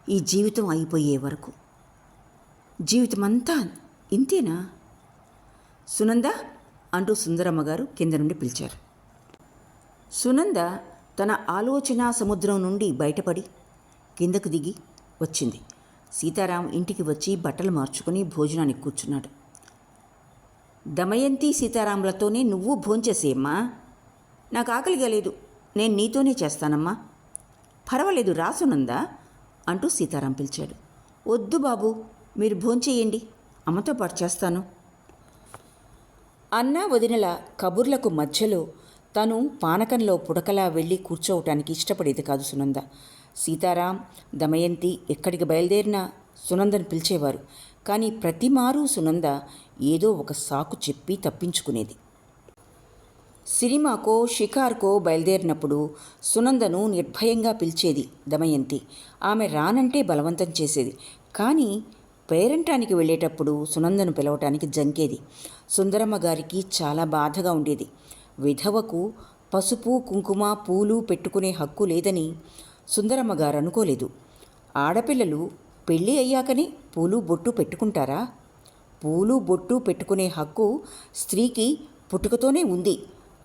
ఈ జీవితం అయిపోయే వరకు. జీవితమంతా ఇంతేనా? సునంద అంటూ సుందరమ్మ గారు కింద నుండి పిలిచారు. సునంద తన ఆలోచనా సముద్రం నుండి బయటపడి కిందకు దిగి వచ్చింది. సీతారాం ఇంటికి వచ్చి బట్టలు మార్చుకుని భోజనానికి కూర్చున్నాడు. దమయంతి సీతారాములతోనే నువ్వు భోంచేసేమ్మా. నాకు ఆకలిగా లేదు, నేను నీతోనే చేస్తానమ్మా. పర్వాలేదు రా సునంద అంటూ సీతారాం పిలిచాడు. వద్దు బాబు, మీరు భోంచేయండి, అమ్మతో పాటు చేస్తాను. అన్నా వదినల కబుర్లకు మధ్యలో తను పానకంలో పుడకలా వెళ్ళి కూర్చోవటానికి ఇష్టపడేది కాదు సునంద. సీతారాం, దమయంతి ఎక్కడికి బయలుదేరినా సునందను పిలిచేవారు. కానీ ప్రతిమారు సునంద ఏదో ఒక సాకు చెప్పి తప్పించుకునేది. సినిమాకో షికార్కో బయలుదేరినప్పుడు సునందను నిర్భయంగా పిలిచేది దమయంతి. ఆమె రానంటే బలవంతం చేసేది. కానీ పేరంటానికి వెళ్ళేటప్పుడు సునందను పిలవటానికి జంకేది. సుందరమ్మ గారికి చాలా బాధగా ఉండేది. విధవకు పసుపు కుంకుమ పూలు పెట్టుకునే హక్కు లేదని సుందరమ్మ గారు అనుకోలేదు. ఆడపిల్లలు పెళ్ళి అయ్యాకనే పూలు బొట్టు పెట్టుకుంటారా? పూలు బొట్టు పెట్టుకునే హక్కు స్త్రీకి పుట్టుకతోనే ఉంది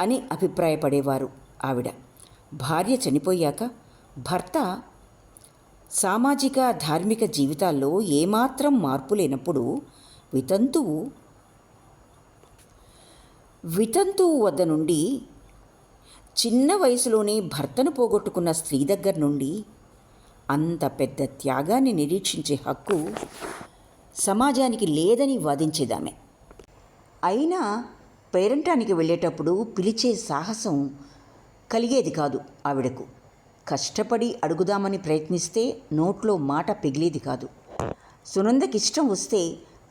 అని అభిప్రాయపడేవారు ఆవిడ. భార్య చనిపోయాక భర్త సామాజిక ధార్మిక జీవితాల్లో ఏమాత్రం మార్పు లేనప్పుడు వితంతువు వద్ద నుండి, చిన్న వయసులోనే భర్తను పోగొట్టుకున్న స్త్రీ దగ్గర నుండి అంత పెద్ద త్యాగాన్ని నిరీక్షించే హక్కు సమాజానికి లేదని వాదించేదామె. అయినా పేరంటానికి వెళ్ళేటప్పుడు పిలిచే సాహసం కలిగేది కాదు ఆవిడకు. కష్టపడి అడుగుదామని ప్రయత్నిస్తే నోట్లో మాట పిగిలేది కాదు. సునందకి ఇష్టం వస్తే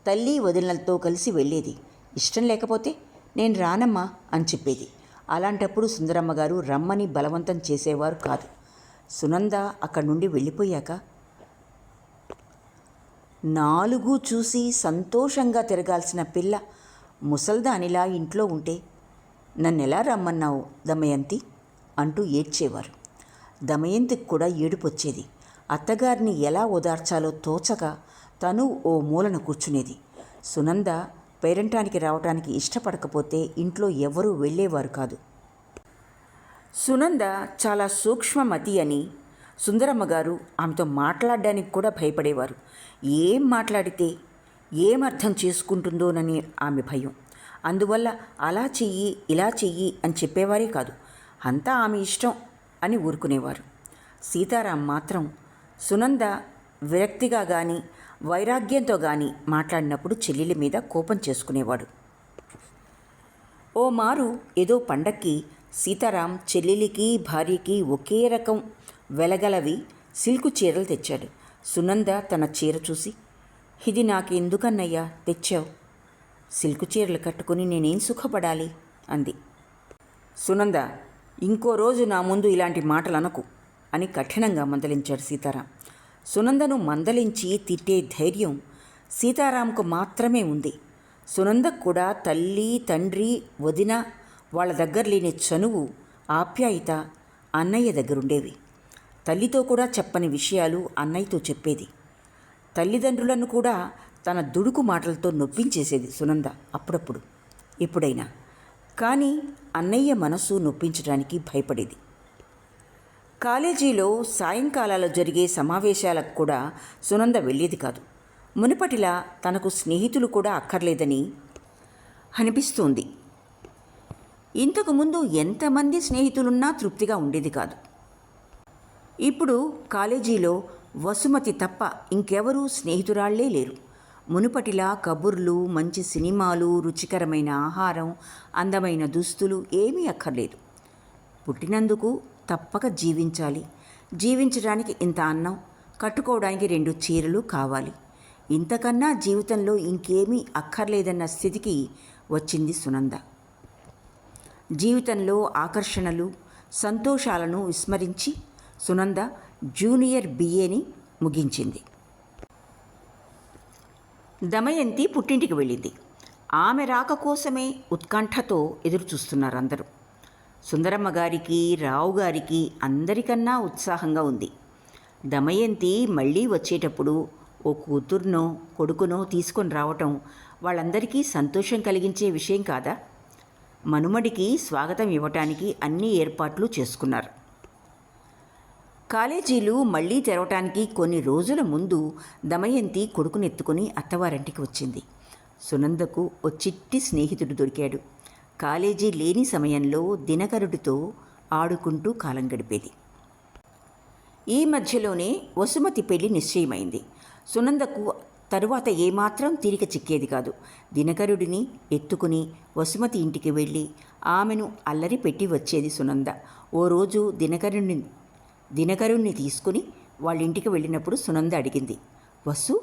తల్లి వదినలతో కలిసి వెళ్ళేది. ఇష్టం లేకపోతే నేను రానమ్మా అని చెప్పేది. అలాంటప్పుడు సుందరమ్మ గారు రమ్మని బలవంతం చేసేవారు కాదు. సునంద అక్కడి నుండి వెళ్ళిపోయాక 4 చూసి సంతోషంగా తిరగాల్సిన పిల్ల ముసల్దానిలా ఇంట్లో ఉంటే నన్నెలా రమ్మన్నావు దమయంతి అంటూ ఏడ్చేవారు. దమయంతికి కూడా ఏడుపొచ్చేది. అత్తగారిని ఎలా ఓదార్చాలో తోచక తను ఓ మూలన కూర్చునేది. సునంద పేరంటానికి రావటానికి ఇష్టపడకపోతే ఇంట్లో ఎవరూ వెళ్ళేవారు కాదు. సునంద చాలా సూక్ష్మమతి అని సుందరమ్మ గారు ఆమెతో మాట్లాడడానికి కూడా భయపడేవారు. ఏం మాట్లాడితే ఏం అర్థం చేసుకుంటుందోనని ఆమె భయం. అందువల్ల అలా చెయ్యి ఇలా చెయ్యి అని చెప్పేవారే కాదు, అంతా ఆమె ఇష్టం అని ఊరుకునేవారు. సీతారాం మాత్రం సునంద విరక్తిగా కానీ వైరాగ్యంతో కానీ మాట్లాడినప్పుడు చెల్లెలి మీద కోపం చేసుకునేవాడు. ఓ మారు ఏదో పండక్కి సీతారాం చెల్లెలికి భార్యకి ఒకే రకం వెలగలవి సిల్కు చీరలు తెచ్చాడు. సునంద తన చీర చూసి, ఇది నాకెందుకన్నయ్యా తెచ్చావు? సిల్కు చీరలు కట్టుకుని నేనేం సుఖపడాలి అంది. సునంద, ఇంకో రోజు నా ముందు ఇలాంటి మాటలు అనకు అని కఠినంగా మందలించాడు సీతారాం. సునందను మందలించి తిట్టే ధైర్యం సీతారాంకు మాత్రమే ఉంది. సునందకు కూడా తల్లి, తండ్రి, వదిన వాళ్ళ దగ్గర లేని చనువు, ఆప్యాయత అన్నయ్య దగ్గరుండేవి. తల్లితో కూడా చెప్పని విషయాలు అన్నయ్యతో చెప్పేది. తల్లిదండ్రులను కూడా తన దుడుకు మాటలతో నొప్పించేసేది సునంద అప్పుడప్పుడు, ఎప్పుడైనా. కానీ అన్నయ్య మనసు నొప్పించడానికి భయపడేది. కాలేజీలో సాయంకాలాలు జరిగే సమావేశాలకు కూడా సునంద వెళ్ళేది కాదు. మునుపటిలా తనకు స్నేహితులు కూడా అక్కర్లేదని అనిపిస్తోంది. ఇంతకుముందు ఎంతమంది స్నేహితులున్నా తృప్తిగా ఉండేది కాదు. ఇప్పుడు కాలేజీలో వసుమతి తప్ప ఇంకెవరూ స్నేహితురాళ్లే లేరు. మునుపటిలా కబుర్లు, మంచి సినిమాలు, రుచికరమైన ఆహారం, అందమైన దుస్తులు ఏమీ అక్కర్లేదు. పుట్టినందుకు తప్పక జీవించాలి, జీవించడానికి ఇంత అన్నం, కట్టుకోవడానికి 2 చీరలు కావాలి. ఇంతకన్నా జీవితంలో ఇంకేమీ అక్కర్లేదన్న స్థితికి వచ్చింది సునంద. జీవితంలో ఆకర్షణలు, సంతోషాలను విస్మరించి సునంద జూనియర్ బిఏని ముగించింది. దమయంతి పుట్టింటికి వెళ్ళింది. ఆమె రాక కోసమే ఉత్కంఠతో ఎదురుచూస్తున్నారు అందరూ. సుందరమ్మ గారికి, రావు గారికి అందరికన్నా ఉత్సాహంగా ఉంది. దమయంతి మళ్ళీ వచ్చేటప్పుడు ఓ కూతుర్నో కొడుకునో తీసుకొని రావటం వాళ్ళందరికీ సంతోషం కలిగించే విషయం కాదా? మనుమడికి స్వాగతం ఇవ్వటానికి అన్ని ఏర్పాట్లు చేసుకున్నారు. కాలేజీలు మళ్ళీ తెరవటానికి కొన్ని రోజుల ముందు దమయంతి కొడుకునెత్తుకుని అత్తవారింటికి వచ్చింది. సునందకు ఓ చిట్టి స్నేహితుడు దొరికాడు. కాలేజీ లేని సమయంలో దినకరుడితో ఆడుకుంటూ కాలం గడిపేది. ఈ మధ్యలోనే వసుమతి పెళ్లి నిశ్చయమైంది. సునందకు తరువాత ఏమాత్రం తీరిక చిక్కేది కాదు. దినకరుడిని ఎత్తుకుని వసుమతి ఇంటికి వెళ్ళి ఆమెను అల్లరి పెట్టి వచ్చేది సునంద. ఓ రోజు దినకరుణ్ణి తీసుకుని వాళ్ళ ఇంటికి వెళ్ళినప్పుడు సునంద అడిగింది, వసు,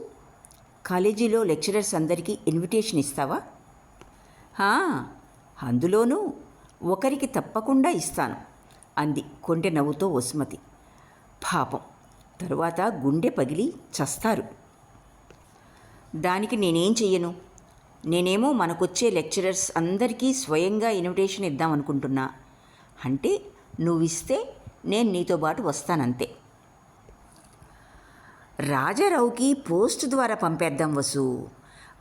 కాలేజీలో లెక్చరర్స్ అందరికీ ఇన్విటేషన్ ఇస్తావా? అందులోనూ ఒకరికి తప్పకుండా ఇస్తాను అంది కొంటె నవ్వుతో వసుమతి. పాపం, తరువాత గుండె పగిలి చస్తారు. దానికి నేనేం చెయ్యను. నేనేమో మనకొచ్చే లెక్చరర్స్ అందరికీ స్వయంగా ఇన్విటేషన్ ఇద్దామనుకుంటున్నా. అంటే నువ్విస్తే నేను నీతో పాటు వస్తానంతే. రాజారావుకి పోస్ట్ ద్వారా పంపేద్దాం వసు.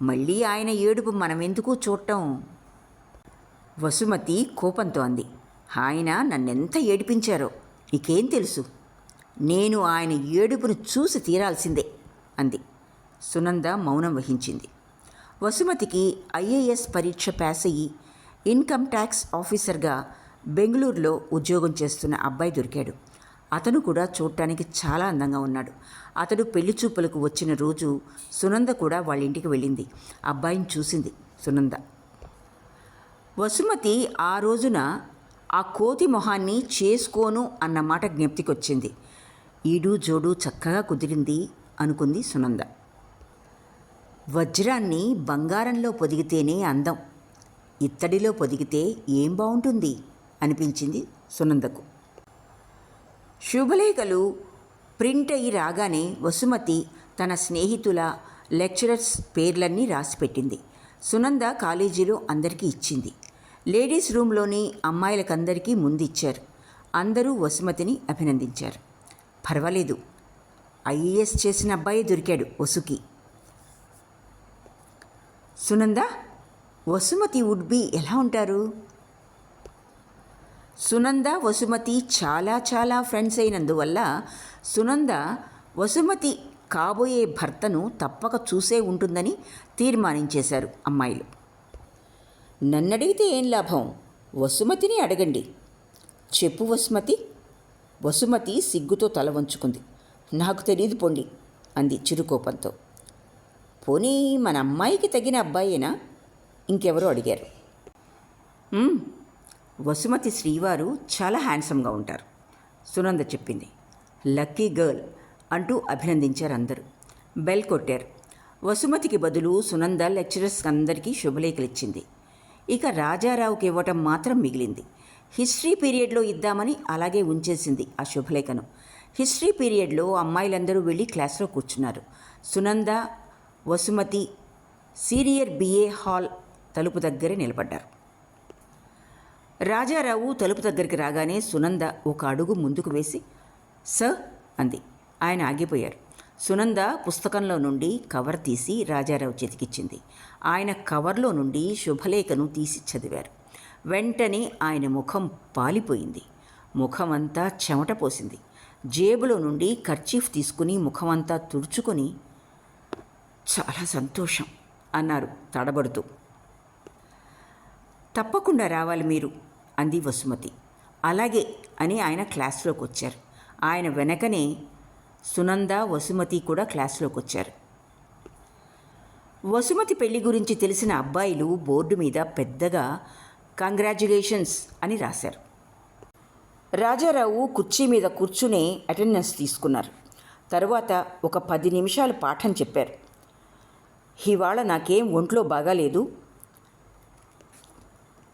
మళ్ళీ ఆయన ఏడుపు మనమెందుకు చూడటం? వసుమతి కోపంతో అంది. ఆయన నన్నెంత ఏడిపించారో నీకేం తెలుసు? నేను ఆయన ఏడుపును చూసి తీరాల్సిందే అంది. సునంద మౌనం వహించింది. వసుమతికి ఐఏఎస్ పరీక్ష పాస్ అయ్యి ఇన్కమ్ ట్యాక్స్ ఆఫీసర్గా బెంగళూరులో ఉద్యోగం చేస్తున్న అబ్బాయి దొరికాడు. అతను కూడా చూడటానికి చాలా అందంగా ఉన్నాడు. అతడు పెళ్లి చూపులకు వచ్చిన రోజు సునంద కూడా వాళ్ళ ఇంటికి వెళ్ళింది. అబ్బాయిని చూసింది సునంద. వసుమతి ఆ రోజున ఆ కోతి మొహాన్ని చేసుకోను అన్న మాట జ్ఞప్తికొచ్చింది. ఈడు జోడు చక్కగా కుదిరింది అనుకుంది సునంద. వజ్రాన్ని బంగారంలో పొదిగితేనే అందం, ఇత్తడిలో పొదిగితే ఏం బాగుంటుంది అనిపించింది సునందకు. శుభలేఖలు ప్రింట్ అయ్యి రాగానే వసుమతి తన స్నేహితుల లెక్చరర్స్ పేర్లన్నీ రాసిపెట్టింది. సునంద కాలేజీలో అందరికీ ఇచ్చింది. లేడీస్ రూమ్లోని అమ్మాయిలకందరికీ ముందు ఇచ్చారు. అందరూ వసుమతిని అభినందించారు. పర్వాలేదు, ఐఏఎస్ చేసిన అబ్బాయి దొరికాడు వసుకి. సునంద, వసుమతి వుడ్ బి ఎలా ఉంటారు? సునంద వసుమతి చాలా చాలా ఫ్రెండ్స్ అయినందువల్ల సునంద వసుమతి కాబోయే భర్తను తప్పక చూసే ఉంటుందని తీర్మానించేశారు అమ్మాయిలు. నన్నడిగితే ఏం లాభం, వసుమతిని అడగండి. చెప్పు వసుమతి. వసుమతి సిగ్గుతో తల వంచుకుంది. నాకు తెలియదు పొండి అంది చిరుకోపంతో. పోనీ మన అమ్మాయికి తగిన అబ్బాయేనా? ఇంకెవరో అడిగారు. వసుమతి శ్రీవారు చాలా హ్యాండ్సమ్గా ఉంటారు, సునంద చెప్పింది. లక్కీ గర్ల్ అంటూ అభినందించారు అందరూ. బెల్ కొట్టారు. వసుమతికి బదులు సునంద లెక్చరర్స్ అందరికీ శుభలేఖలు ఇచ్చింది. ఇక రాజారావుకి ఇవ్వటం మాత్రం మిగిలింది. హిస్టరీ పీరియడ్లో ఇద్దామని అలాగే ఉంచేసింది ఆ శుభలేఖను. హిస్టరీ పీరియడ్లో అమ్మాయిలందరూ వెళ్ళి క్లాస్లో కూర్చున్నారు. Sunanda, Vasumati senior BA hall తలుపు దగ్గరే నిలబడ్డారు. రాజారావు తలుపు దగ్గరికి రాగానే సునంద ఒక అడుగు ముందుకు వేసి సర్ అంది. ఆయన ఆగిపోయారు. సునంద పుస్తకంలో నుండి కవర్ తీసి రాజారావు చేతికిచ్చింది. ఆయన కవర్లో నుండి శుభలేఖను తీసి చదివారు. వెంటనే ఆయన ముఖం పాలిపోయింది. ముఖమంతా చెమట పోసింది. జేబులో నుండి కర్చీఫ్ తీసుకుని ముఖమంతా తుడుచుకొని చాలా సంతోషం అన్నారు తడబడుతూ. తప్పకుండా రావాలి మీరు అంది వసుమతి. అలాగే అని ఆయన క్లాస్లోకి వచ్చారు. ఆయన వెనకనే సునంద, వసుమతి కూడా క్లాస్లోకి వచ్చారు. వసుమతి పెళ్లి గురించి తెలిసిన అబ్బాయిలు బోర్డు మీద పెద్దగా కంగ్రాచ్యులేషన్స్ అని రాశారు. రాజారావు కుర్చీ మీద కూర్చునే అటెండెన్స్ తీసుకున్నారు. తరువాత ఒక 10 నిమిషాలు పాఠం చెప్పారు. ఇవాళ నాకేం ఒంట్లో బాగాలేదు,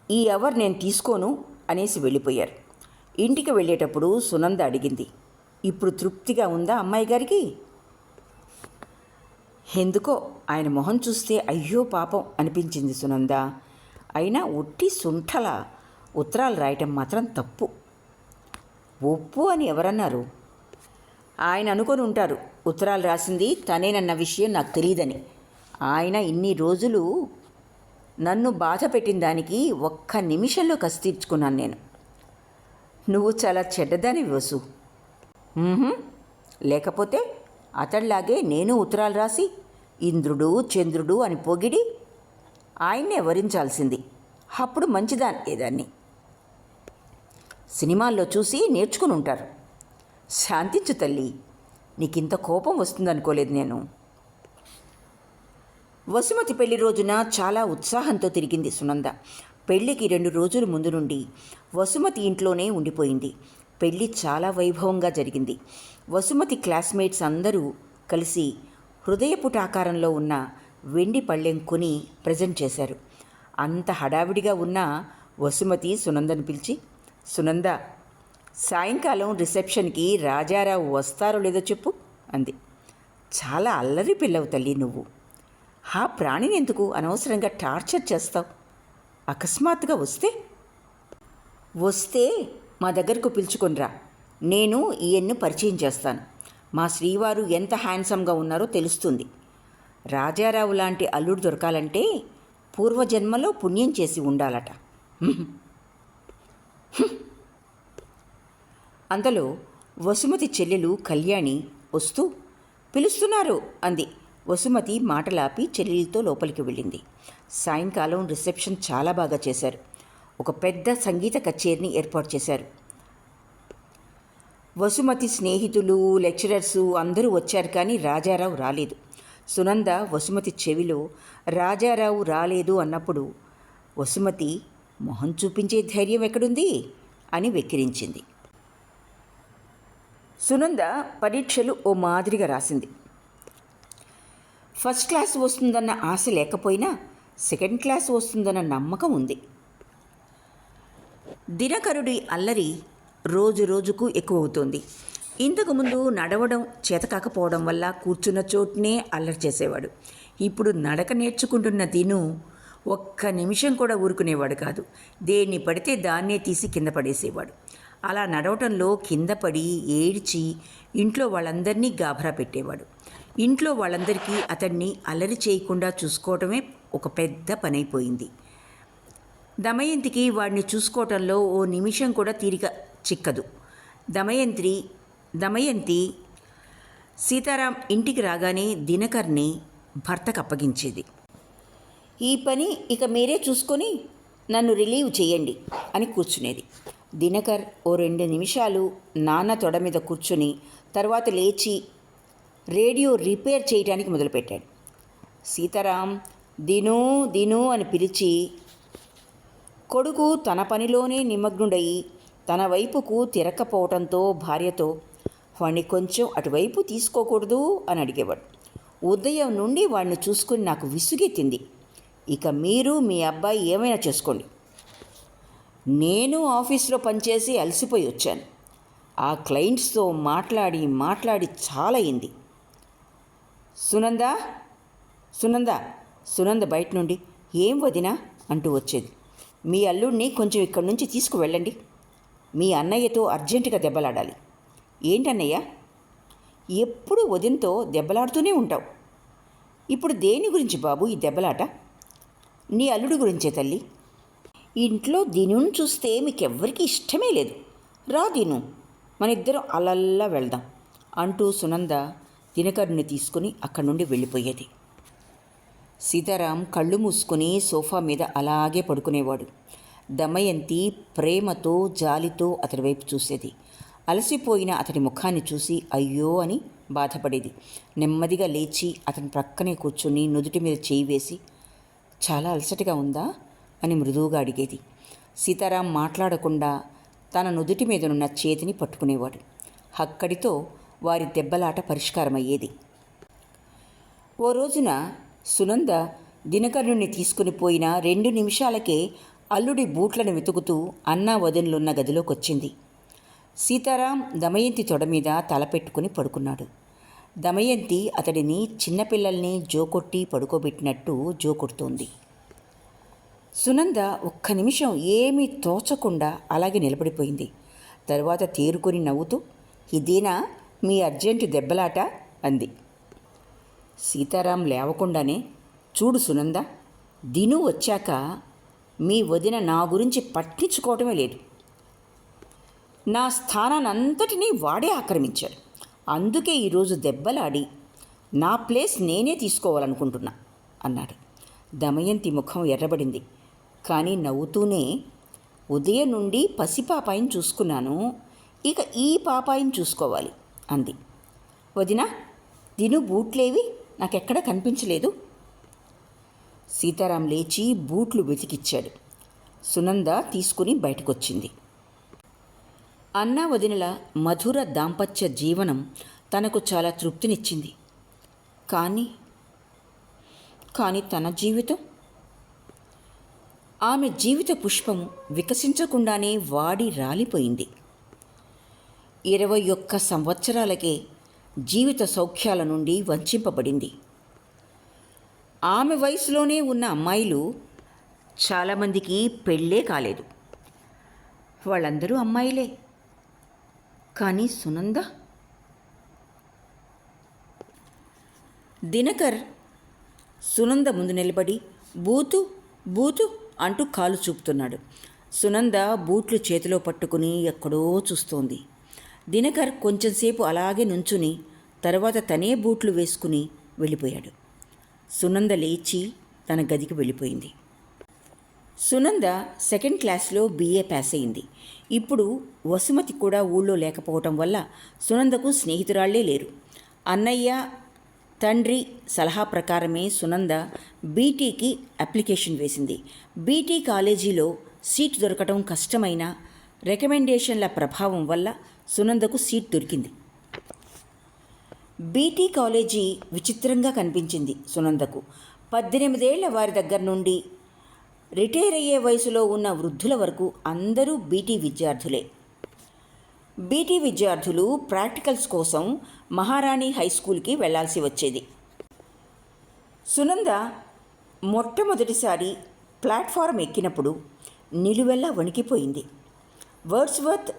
ఈ అవర్ నేను తీసుకోను అనేసి వెళ్ళిపోయారు. ఇంటికి వెళ్ళేటప్పుడు సునంద అడిగింది, ఇప్పుడు తృప్తిగా ఉందా అమ్మాయి గారికి? ఎందుకో ఆయన మొహం చూస్తే అయ్యో పాపం అనిపించింది సునంద. అయినా ఒట్టి సుంఠల ఉత్తరాలు రాయటం మాత్రం తప్పు. ఒప్పు అని ఎవరన్నారు? ఆయన అనుకొని ఉంటారు ఉత్తరాలు రాసింది తనేనన్న విషయం నాకు తెలియదని. ఆయన ఇన్ని రోజులు నన్ను బాధ పెట్టిన దానికి ఒక్క నిమిషంలో కసి తీర్చుకున్నాను నేను. నువ్వు చాలా చెడ్డదాని వసు. లేకపోతే అతడిలాగే నేను ఉత్తరాలు రాసి ఇంద్రుడు చంద్రుడు అని పొగిడి ఆయన్నే వరించాల్సింది. అప్పుడు మంచిదాన్ని. సినిమాల్లో చూసి నేర్చుకుని ఉంటారు. శాంతించు తల్లి, నీకింత కోపం వస్తుందనుకోలేదు నేను. వసుమతి పెళ్లి రోజున చాలా ఉత్సాహంతో తిరిగింది సునంద. పెళ్లికి 2 రోజుల ముందు నుండి వసుమతి ఇంట్లోనే ఉండిపోయింది. పెళ్లి చాలా వైభవంగా జరిగింది. వసుమతి క్లాస్మేట్స్ అందరూ కలిసి హృదయపుట ఆకారంలో ఉన్న వెండి పళ్ళెం కొని ప్రజెంట్ చేశారు. అంత హడావిడిగా ఉన్న వసుమతి సునందను పిలిచి, సునంద, సాయంకాలం రిసెప్షన్కి రాజారావు వస్తారో లేదో చెప్పు అంది. చాలా అల్లరి పిల్లవు తల్లి నువ్వు. ఆ ప్రాణిని ఎందుకు అనవసరంగా టార్చర్ చేస్తావు? అకస్మాత్తుగా వస్తే మా దగ్గరకు పిలుచుకొనిరా, నేను ఈయన్ను పరిచయం చేస్తాను. మా శ్రీవారు ఎంత హ్యాండ్సమ్గా ఉన్నారో తెలుస్తుంది. రాజారావు లాంటి అల్లుడు దొరకాలంటే పూర్వజన్మలో పుణ్యం చేసి ఉండాలట. అంతలో వసుమతి చెల్లెలు కళ్యాణి వస్తూ పిలుస్తున్నారు అంది. వసుమతి మాటలాపి చెల్లెలతో లోపలికి వెళ్ళింది. సాయంకాలం రిసెప్షన్ చాలా బాగా చేశారు. ఒక పెద్ద సంగీత కచేరీని ఏర్పాటు చేశారు. వసుమతి స్నేహితులు, లెక్చరర్సు అందరూ వచ్చారు, కానీ రాజారావు రాలేదు. సునంద వసుమతి చెవిలో రాజారావు రాలేదు అన్నప్పుడు వసుమతి మొహం చూపించే ధైర్యం ఎక్కడుంది అని వెక్కిరించింది. సునంద పరీక్షలు ఓ మాదిరిగా రాసింది. ఫస్ట్ క్లాస్ వస్తుందన్న ఆశ లేకపోయినా సెకండ్ క్లాస్ వస్తుందన్న నమ్మకం ఉంది. దినకరుడి అల్లరి రోజు రోజుకు ఎక్కువ అవుతోంది. ఇంతకుముందు నడవడం చేతకాకపోవడం వల్ల కూర్చున్న చోటునే అల్లరి చేసేవాడు. ఇప్పుడు నడక నేర్చుకుంటున్న తిను ఒక్క నిమిషం కూడా ఊరుకునేవాడు కాదు. దేన్ని పడితే దాన్నే తీసి కింద పడేసేవాడు. అలా నడవటంలో కింద పడి ఏడ్చి ఇంట్లో వాళ్ళందరినీ గాభరా పెట్టేవాడు. ఇంట్లో వాళ్ళందరికీ అతన్ని అల్లరి చేయకుండా చూసుకోవటమే ఒక పెద్ద పనైపోయింది. దమయంతికి వాడిని చూసుకోవటంలో ఓ నిమిషం కూడా తీరిక చిక్కదు. దమయంతి సీతారాం ఇంటికి రాగానే దినకర్ని భర్తకు అప్పగించేది. ఈ పని ఇక మీరే చూసుకొని నన్ను రిలీవ్ చేయండి అని కూర్చునేది. దినకర్ ఓ 2 నిమిషాలు నాన్న తొడ మీద కూర్చుని తర్వాత లేచి రేడియో రిపేర్ చేయడానికి మొదలుపెట్టాడు. సీతారాం దిను దిను అని పిలిచి కొడుకు తన పనిలోనే నిమగ్నుడయి తన వైపుకు తిరక్కపోవటంతో భార్యతో వాణ్ణి కొంచెం అటువైపు తీసుకోకూడదు అని అడిగేవాడు. ఉదయం నుండి వాడిని చూసుకుని నాకు విసుగెత్తింది. ఇక మీరు మీ అబ్బాయి ఏమైనా చేసుకోండి. నేను ఆఫీస్లో పనిచేసి అలసిపోయి వచ్చాను. ఆ క్లయింట్స్తో మాట్లాడి చాలా అయింది. సునంద బయట నుండి ఏం వదినా అంటూ వచ్చేది. మీ అల్లుడిని కొంచెం ఇక్కడి నుంచి తీసుకువెళ్ళండి. మీ అన్నయ్యతో అర్జెంటుగా దెబ్బలాడాలి. ఏంటన్నయ్య, ఎప్పుడు వదినతో దెబ్బలాడుతూనే ఉంటావు. ఇప్పుడు దేని గురించి బాబు ఈ దెబ్బలాట? నీ అల్లుడి గురించే తల్లి. ఇంట్లో దినును చూస్తే మీకెవ్వరికీ ఇష్టమే లేదు. రా దిను, మన ఇద్దరం అలల్లా వెళ్దాం అంటూ సునంద దినకరుని తీసుకుని అక్కడి నుండి వెళ్ళిపోయేది. సీతారాం కళ్ళు మూసుకుని సోఫా మీద అలాగే పడుకునేవాడు. దమయంతి ప్రేమతో జాలితో అతడి వైపు చూసేది. అలసిపోయిన అతడి ముఖాన్ని చూసి అయ్యో అని బాధపడేది. నెమ్మదిగా లేచి అతని ప్రక్కనే కూర్చుని నుదుటి మీద చేయి వేసి చాలా అలసటగా ఉందా అని మృదువుగా అడిగేది. సీతారాం మాట్లాడకుండా తన నుదుటి మీదనున్న చేతిని పట్టుకునేవాడు. అక్కడితో వారి దెబ్బలాట పరిష్కారమయ్యేది. ఓ రోజున సునంద దినకరుణ్ణి తీసుకుని పోయిన 2 నిమిషాలకే అల్లుడి బూట్లను వెతుకుతూ అన్నా వదినలున్న గదిలోకొచ్చింది. సీతారాం దమయంతి తొడ మీద తల పెట్టుకుని పడుకున్నాడు. దమయంతి అతడిని చిన్నపిల్లల్ని జోకొట్టి పడుకోబెట్టినట్టు జోకొడుతోంది. సునంద ఒక్క నిమిషం ఏమీ తోచకుండా అలాగే నిలబడిపోయింది. తరువాత తేరుకొని నవ్వుతూ ఇదేనా మీ అర్జెంటు దెబ్బలాట అంది. సీతారాం లేవకుండానే చూడు సునంద, దిను వచ్చాక మీ వదిన నా గురించి పట్టించుకోవటమే లేదు. నా స్థానాన్నంతటినీ వాడే ఆక్రమించాడు. అందుకే ఈరోజు దెబ్బలాడి నా ప్లేస్ నేనే తీసుకోవాలనుకుంటున్నా అన్నాడు. దమయంతి ముఖం ఎర్రబడింది. కానీ నవ్వుతూనే ఉదయం నుండి పసిపాపాయిని చూసుకున్నాను, ఇక ఈ పాపాయిని చూసుకోవాలి అంది. వదినా, దిను బూట్లేవి నాకెక్కడ కనిపించలేదు. సీతారాం లేచి బూట్లు వెతికిచ్చాడు. సునంద తీసుకుని బయటకొచ్చింది. అన్నా వదినల మధుర దాంపత్య జీవనం తనకు చాలా తృప్తినిచ్చింది. కానీ తన జీవితం, ఆమె జీవిత పుష్పము వికసించకుండానే వాడి రాలిపోయింది. 21 సంవత్సరాలకే జీవిత సౌఖ్యాల నుండి వంచింపబడింది. ఆమె వయసులోనే ఉన్న అమ్మాయిలు చాలామందికి పెళ్ళే కాలేదు. వాళ్ళందరూ అమ్మాయిలే. కానీ సునంద, దినకర్ సునంద ముందు నిలబడి బూతు బూతు అంటూ కాలు చూపుతున్నాడు. సునంద బూట్లు చేతిలో పట్టుకుని ఎక్కడో చూస్తోంది. దినకర్ కొంచెంసేపు అలాగే నుంచుని తర్వాత తనే బూట్లు వేసుకుని వెళ్ళిపోయాడు. సునంద లేచి తన గదికి వెళ్ళిపోయింది. సునంద 2nd క్లాస్లో BA పాస్ అయింది. ఇప్పుడు వసుమతి కూడా ఊళ్ళో లేకపోవటం వల్ల సునందకు స్నేహితురాళ్లే లేరు. అన్నయ్య తండ్రి సలహా ప్రకారమే సునంద బీటీకి అప్లికేషన్ వేసింది. బీటీ కాలేజీలో సీట్ దొరకటం కష్టమైన రికమెండేషన్ల ప్రభావం వల్ల సునందకు సీట్ దొరికింది. బీటీ కాలేజీ విచిత్రంగా కనిపించింది సునందకు. 18 ఏళ్ల వారి దగ్గర నుండి రిటైర్ అయ్యే వయసులో ఉన్న వృద్ధుల వరకు అందరూ బీటీ విద్యార్థులే. బీటీ విద్యార్థులు ప్రాక్టికల్స్ కోసం మహారాణి హై స్కూల్కి వెళ్లాల్సి వచ్చేది. సునంద మొట్టమొదటిసారి ప్లాట్ఫారం ఎక్కినప్పుడు నిలువెల్లా వణికిపోయింది. వర్డ్స్వర్త్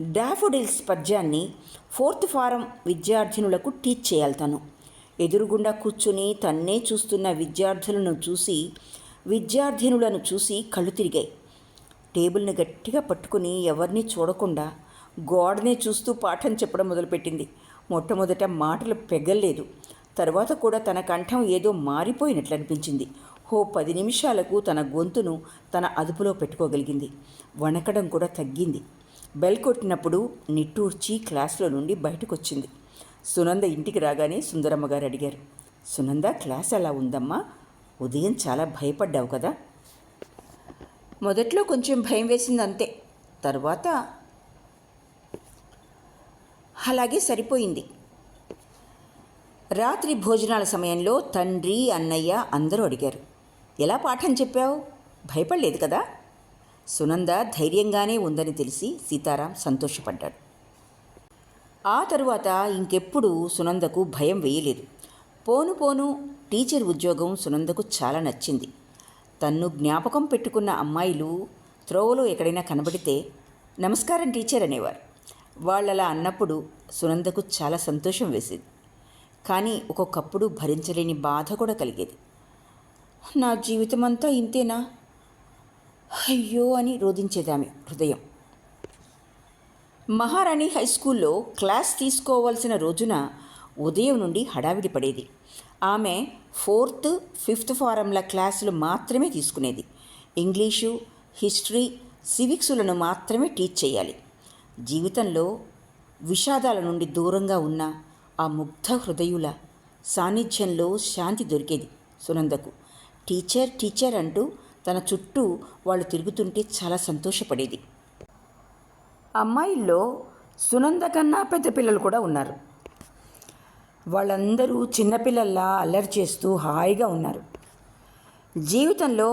డాఫోడిల్స్ పద్యాన్ని 4th ఫారం విద్యార్థినులకు టీచ్ చేయాలి. తను ఎదురుగుండా కూర్చుని తన్నే చూస్తున్న విద్యార్థులను చూసి విద్యార్థినులను చూసి కళ్ళు తిరిగాయి. టేబుల్ని గట్టిగా పట్టుకుని ఎవరినీ చూడకుండా గోడనే చూస్తూ పాఠం చెప్పడం మొదలుపెట్టింది. మొట్టమొదట మాటలు పెగల్లేదు. తర్వాత కూడా తన కంఠం ఏదో మారిపోయినట్లు అనిపించింది. 10 నిమిషాలకు తన గొంతును తన అదుపులో పెట్టుకోగలిగింది. వణకడం కూడా తగ్గింది. బెల్ కొట్టినప్పుడు నిట్టూర్చి క్లాసులో నుండి బయటకు వచ్చింది. సునంద ఇంటికి రాగానే సుందరమ్మ గారు అడిగారు, సునంద, క్లాస్ ఎలా ఉందమ్మా? ఉదయం చాలా భయపడ్డావు కదా? మొదట్లో కొంచెం భయం వేసింది అంతే. తర్వాత అలాగే సరిపోయింది. రాత్రి భోజనాల సమయంలో తండ్రి, అన్నయ్య అందరూ అడిగారు, ఎలా పాఠం చెప్పావు? భయపడలేదు కదా? సునంద ధైర్యంగానే ఉందని తెలిసి సీతారాం సంతోషపడ్డాడు. ఆ తరువాత ఇంకెప్పుడు సునందకు భయం వేయలేదు. పోను పోను టీచర్ ఉద్యోగం సునందకు చాలా నచ్చింది. తన్ను జ్ఞాపకం పెట్టుకున్న అమ్మాయిలు త్రోవలో ఎక్కడైనా కనబడితే నమస్కారం టీచర్ అనేవారు. వాళ్ళలా అన్నప్పుడు సునందకు చాలా సంతోషం వేసేది. కానీ ఒక్కొక్కప్పుడు భరించలేని బాధ కూడా కలిగేది. నా జీవితం అంతా ఇంతేనా, అయ్యో అని రోదించేదామె హృదయం. మహారాణి హై స్కూల్లో క్లాస్ తీసుకోవాల్సిన రోజున ఉదయం నుండి హడావిడి పడేది. ఆమె 4th, 5th ఫారంల క్లాసులు మాత్రమే తీసుకునేది. ఇంగ్లీషు, హిస్టరీ, సివిక్సులను మాత్రమే టీచ్ చేయాలి. జీవితంలో విషాదాల నుండి దూరంగా ఉన్న ఆ ముగ్ధ హృదయుల సాన్నిధ్యంలో శాంతి దొరికేది సునందకు. టీచర్ టీచర్ అంటూ తన చుట్టూ వాళ్ళు తిరుగుతుంటే చాలా సంతోషపడేది. అమ్మాయిల్లో సునంద కన్నా పెద్ద పిల్లలు కూడా ఉన్నారు. వాళ్ళందరూ చిన్నపిల్లల్లా అల్లరి చేస్తూ హాయిగా ఉన్నారు. జీవితంలో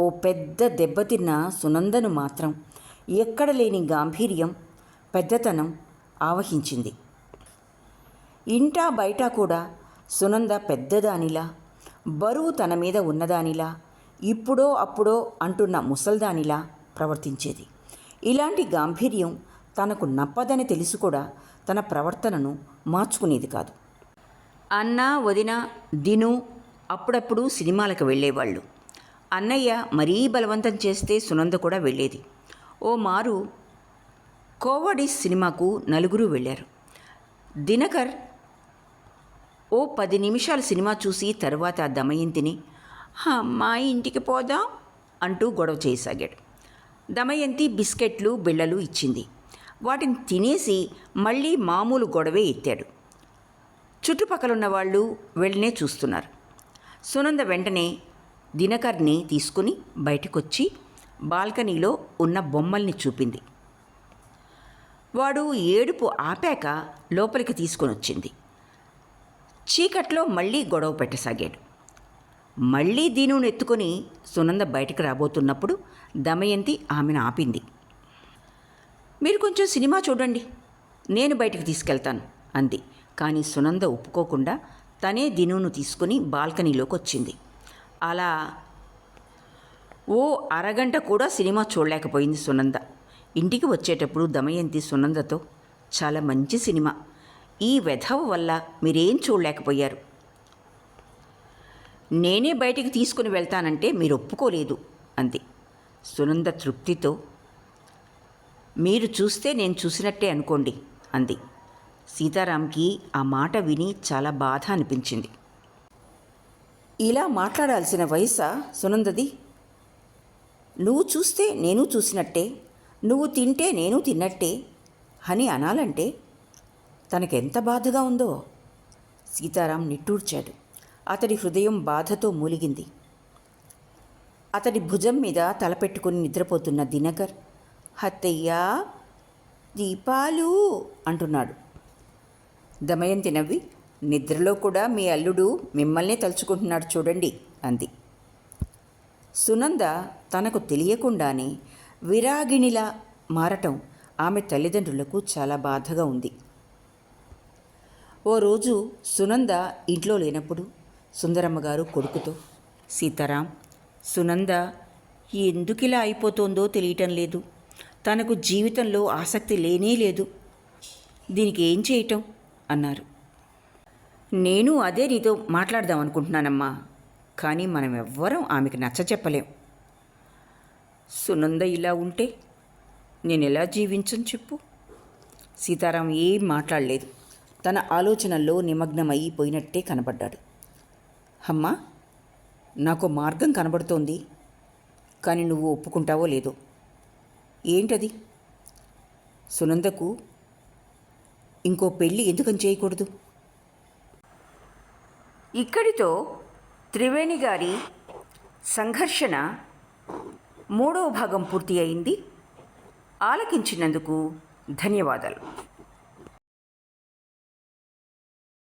ఓ పెద్ద దెబ్బతిన్న సునందను మాత్రం ఎక్కడ లేని గాంభీర్యం, పెద్దతనం ఆవహించింది. ఇంటా బయట కూడా సునంద పెద్దదానిలా, బరువు తన మీద ఉన్నదానిలా, ఇప్పుడో అప్పుడో అంటున్న ముసల్దానిలా ప్రవర్తించేది. ఇలాంటి గాంభీర్యం తనకు నప్పదని తెలిసి కూడా తన ప్రవర్తనను మార్చుకునేది కాదు. అన్న, వదిన, దిను అప్పుడప్పుడు సినిమాలకు వెళ్ళేవాళ్ళు. అన్నయ్య మరీ బలవంతం చేస్తే సునంద కూడా వెళ్ళేది. ఓ మారు కోవడిస్ సినిమాకు నలుగురు వెళ్ళారు. దినకర్ ఓ 10 నిమిషాలు సినిమా చూసి తర్వాత దమయంతిని అమ్మాయి ఇంటికి పోదాం అంటూ గొడవ చేయసాగాడు. దమయంతి బిస్కెట్లు, బిళ్ళలు ఇచ్చింది. వాటిని తినేసి మళ్ళీ మామూలు గొడవే ఎత్తాడు. చుట్టుపక్కలున్న వాళ్ళు వెళ్ళనే చూస్తున్నారు. సునంద వెంటనే దినకర్ని తీసుకుని బయటకొచ్చి బాల్కనీలో ఉన్న బొమ్మల్ని చూపింది. వాడు ఏడుపు ఆపాక లోపలికి తీసుకొని వచ్చింది. చీకట్లో మళ్ళీ గొడవ పెట్టసాగాడు. మళ్ళీ దీనుని ఎత్తుకొని సునంద బయటకు రాబోతున్నప్పుడు దమయంతి ఆమెను ఆపింది. మీరు కొంచెం సినిమా చూడండి, నేను బయటకు తీసుకెళ్తాను అంది. కానీ సునంద ఒప్పుకోకుండా తనే దినును తీసుకుని బాల్కనీలోకి వచ్చింది. అలా ఓ అరగంట కూడా సినిమా చూడలేకపోయింది సునంద. ఇంటికి వచ్చేటప్పుడు దమయంతి సునందతో, చాలా మంచి సినిమా, ఈ వెధవ వల్ల మీరేం చూడలేకపోయారు. నేనే బయటికి తీసుకుని వెళ్తానంటే మీరు ఒప్పుకోలేదు అంది. సునంద తృప్తితో, మీరు చూస్తే నేను చూసినట్టే అనుకోండి అంది. సీతారాంకి ఆ మాట విని చాలా బాధ అనిపించింది. ఇలా మాట్లాడాల్సిన వయసా సునందది? నువ్వు చూస్తే నేను చూసినట్టే, నువ్వు తింటే నేను తిన్నట్టే అని అనాలంటే తనకెంత బాధగా ఉందో. సీతారాం నిట్టూర్చాడు. అతడి హృదయం బాధతో మూలిగింది. అతడి భుజం మీద తలపెట్టుకుని నిద్రపోతున్న దినకర్, అత్తయ్యా దీపాలు అంటున్నాడు. దమయంతి నవ్వి, నిద్రలో కూడా మీ అల్లుడు మిమ్మల్నే తలుచుకుంటున్నాడు చూడండి అంది. సునంద తనకు తెలియకుండానే విరాగిణిలా మారటం ఆమె తల్లిదండ్రులకు చాలా బాధగా ఉంది. ఓ రోజు సునంద ఇంట్లో లేనప్పుడు సుందరమ్మగారు కొడుకుతో, సీతారాం, సునంద ఎందుకిలా అయిపోతుందో తెలియటం లేదు. తనకు జీవితంలో ఆసక్తి లేనే లేదు. దీనికి ఏం చేయటం అన్నారు. నేను అదే నీతో మాట్లాడదాం అనుకుంటున్నానమ్మా. కానీ మనం ఎవ్వరం ఆమెకు నచ్చచెప్పలేం. సునంద ఇలా ఉంటే నేను ఎలా జీవించను చెప్పు. సీతారాం ఏం మాట్లాడలేదు. తన ఆలోచనల్లో నిమగ్నమైపోయినట్టే కనబడ్డాడు. అమ్మా, నాకు మార్గం కనబడుతోంది, కానీ నువ్వు ఒప్పుకుంటావో లేదో. ఏంటది? సునందకు ఇంకో పెళ్ళి ఎందుకని చేయకూడదు? ఇక్కడితో త్రివేణి గారి సంఘర్షణ 3వ భాగం పూర్తి అయింది. ఆలకించినందుకు ధన్యవాదాలు.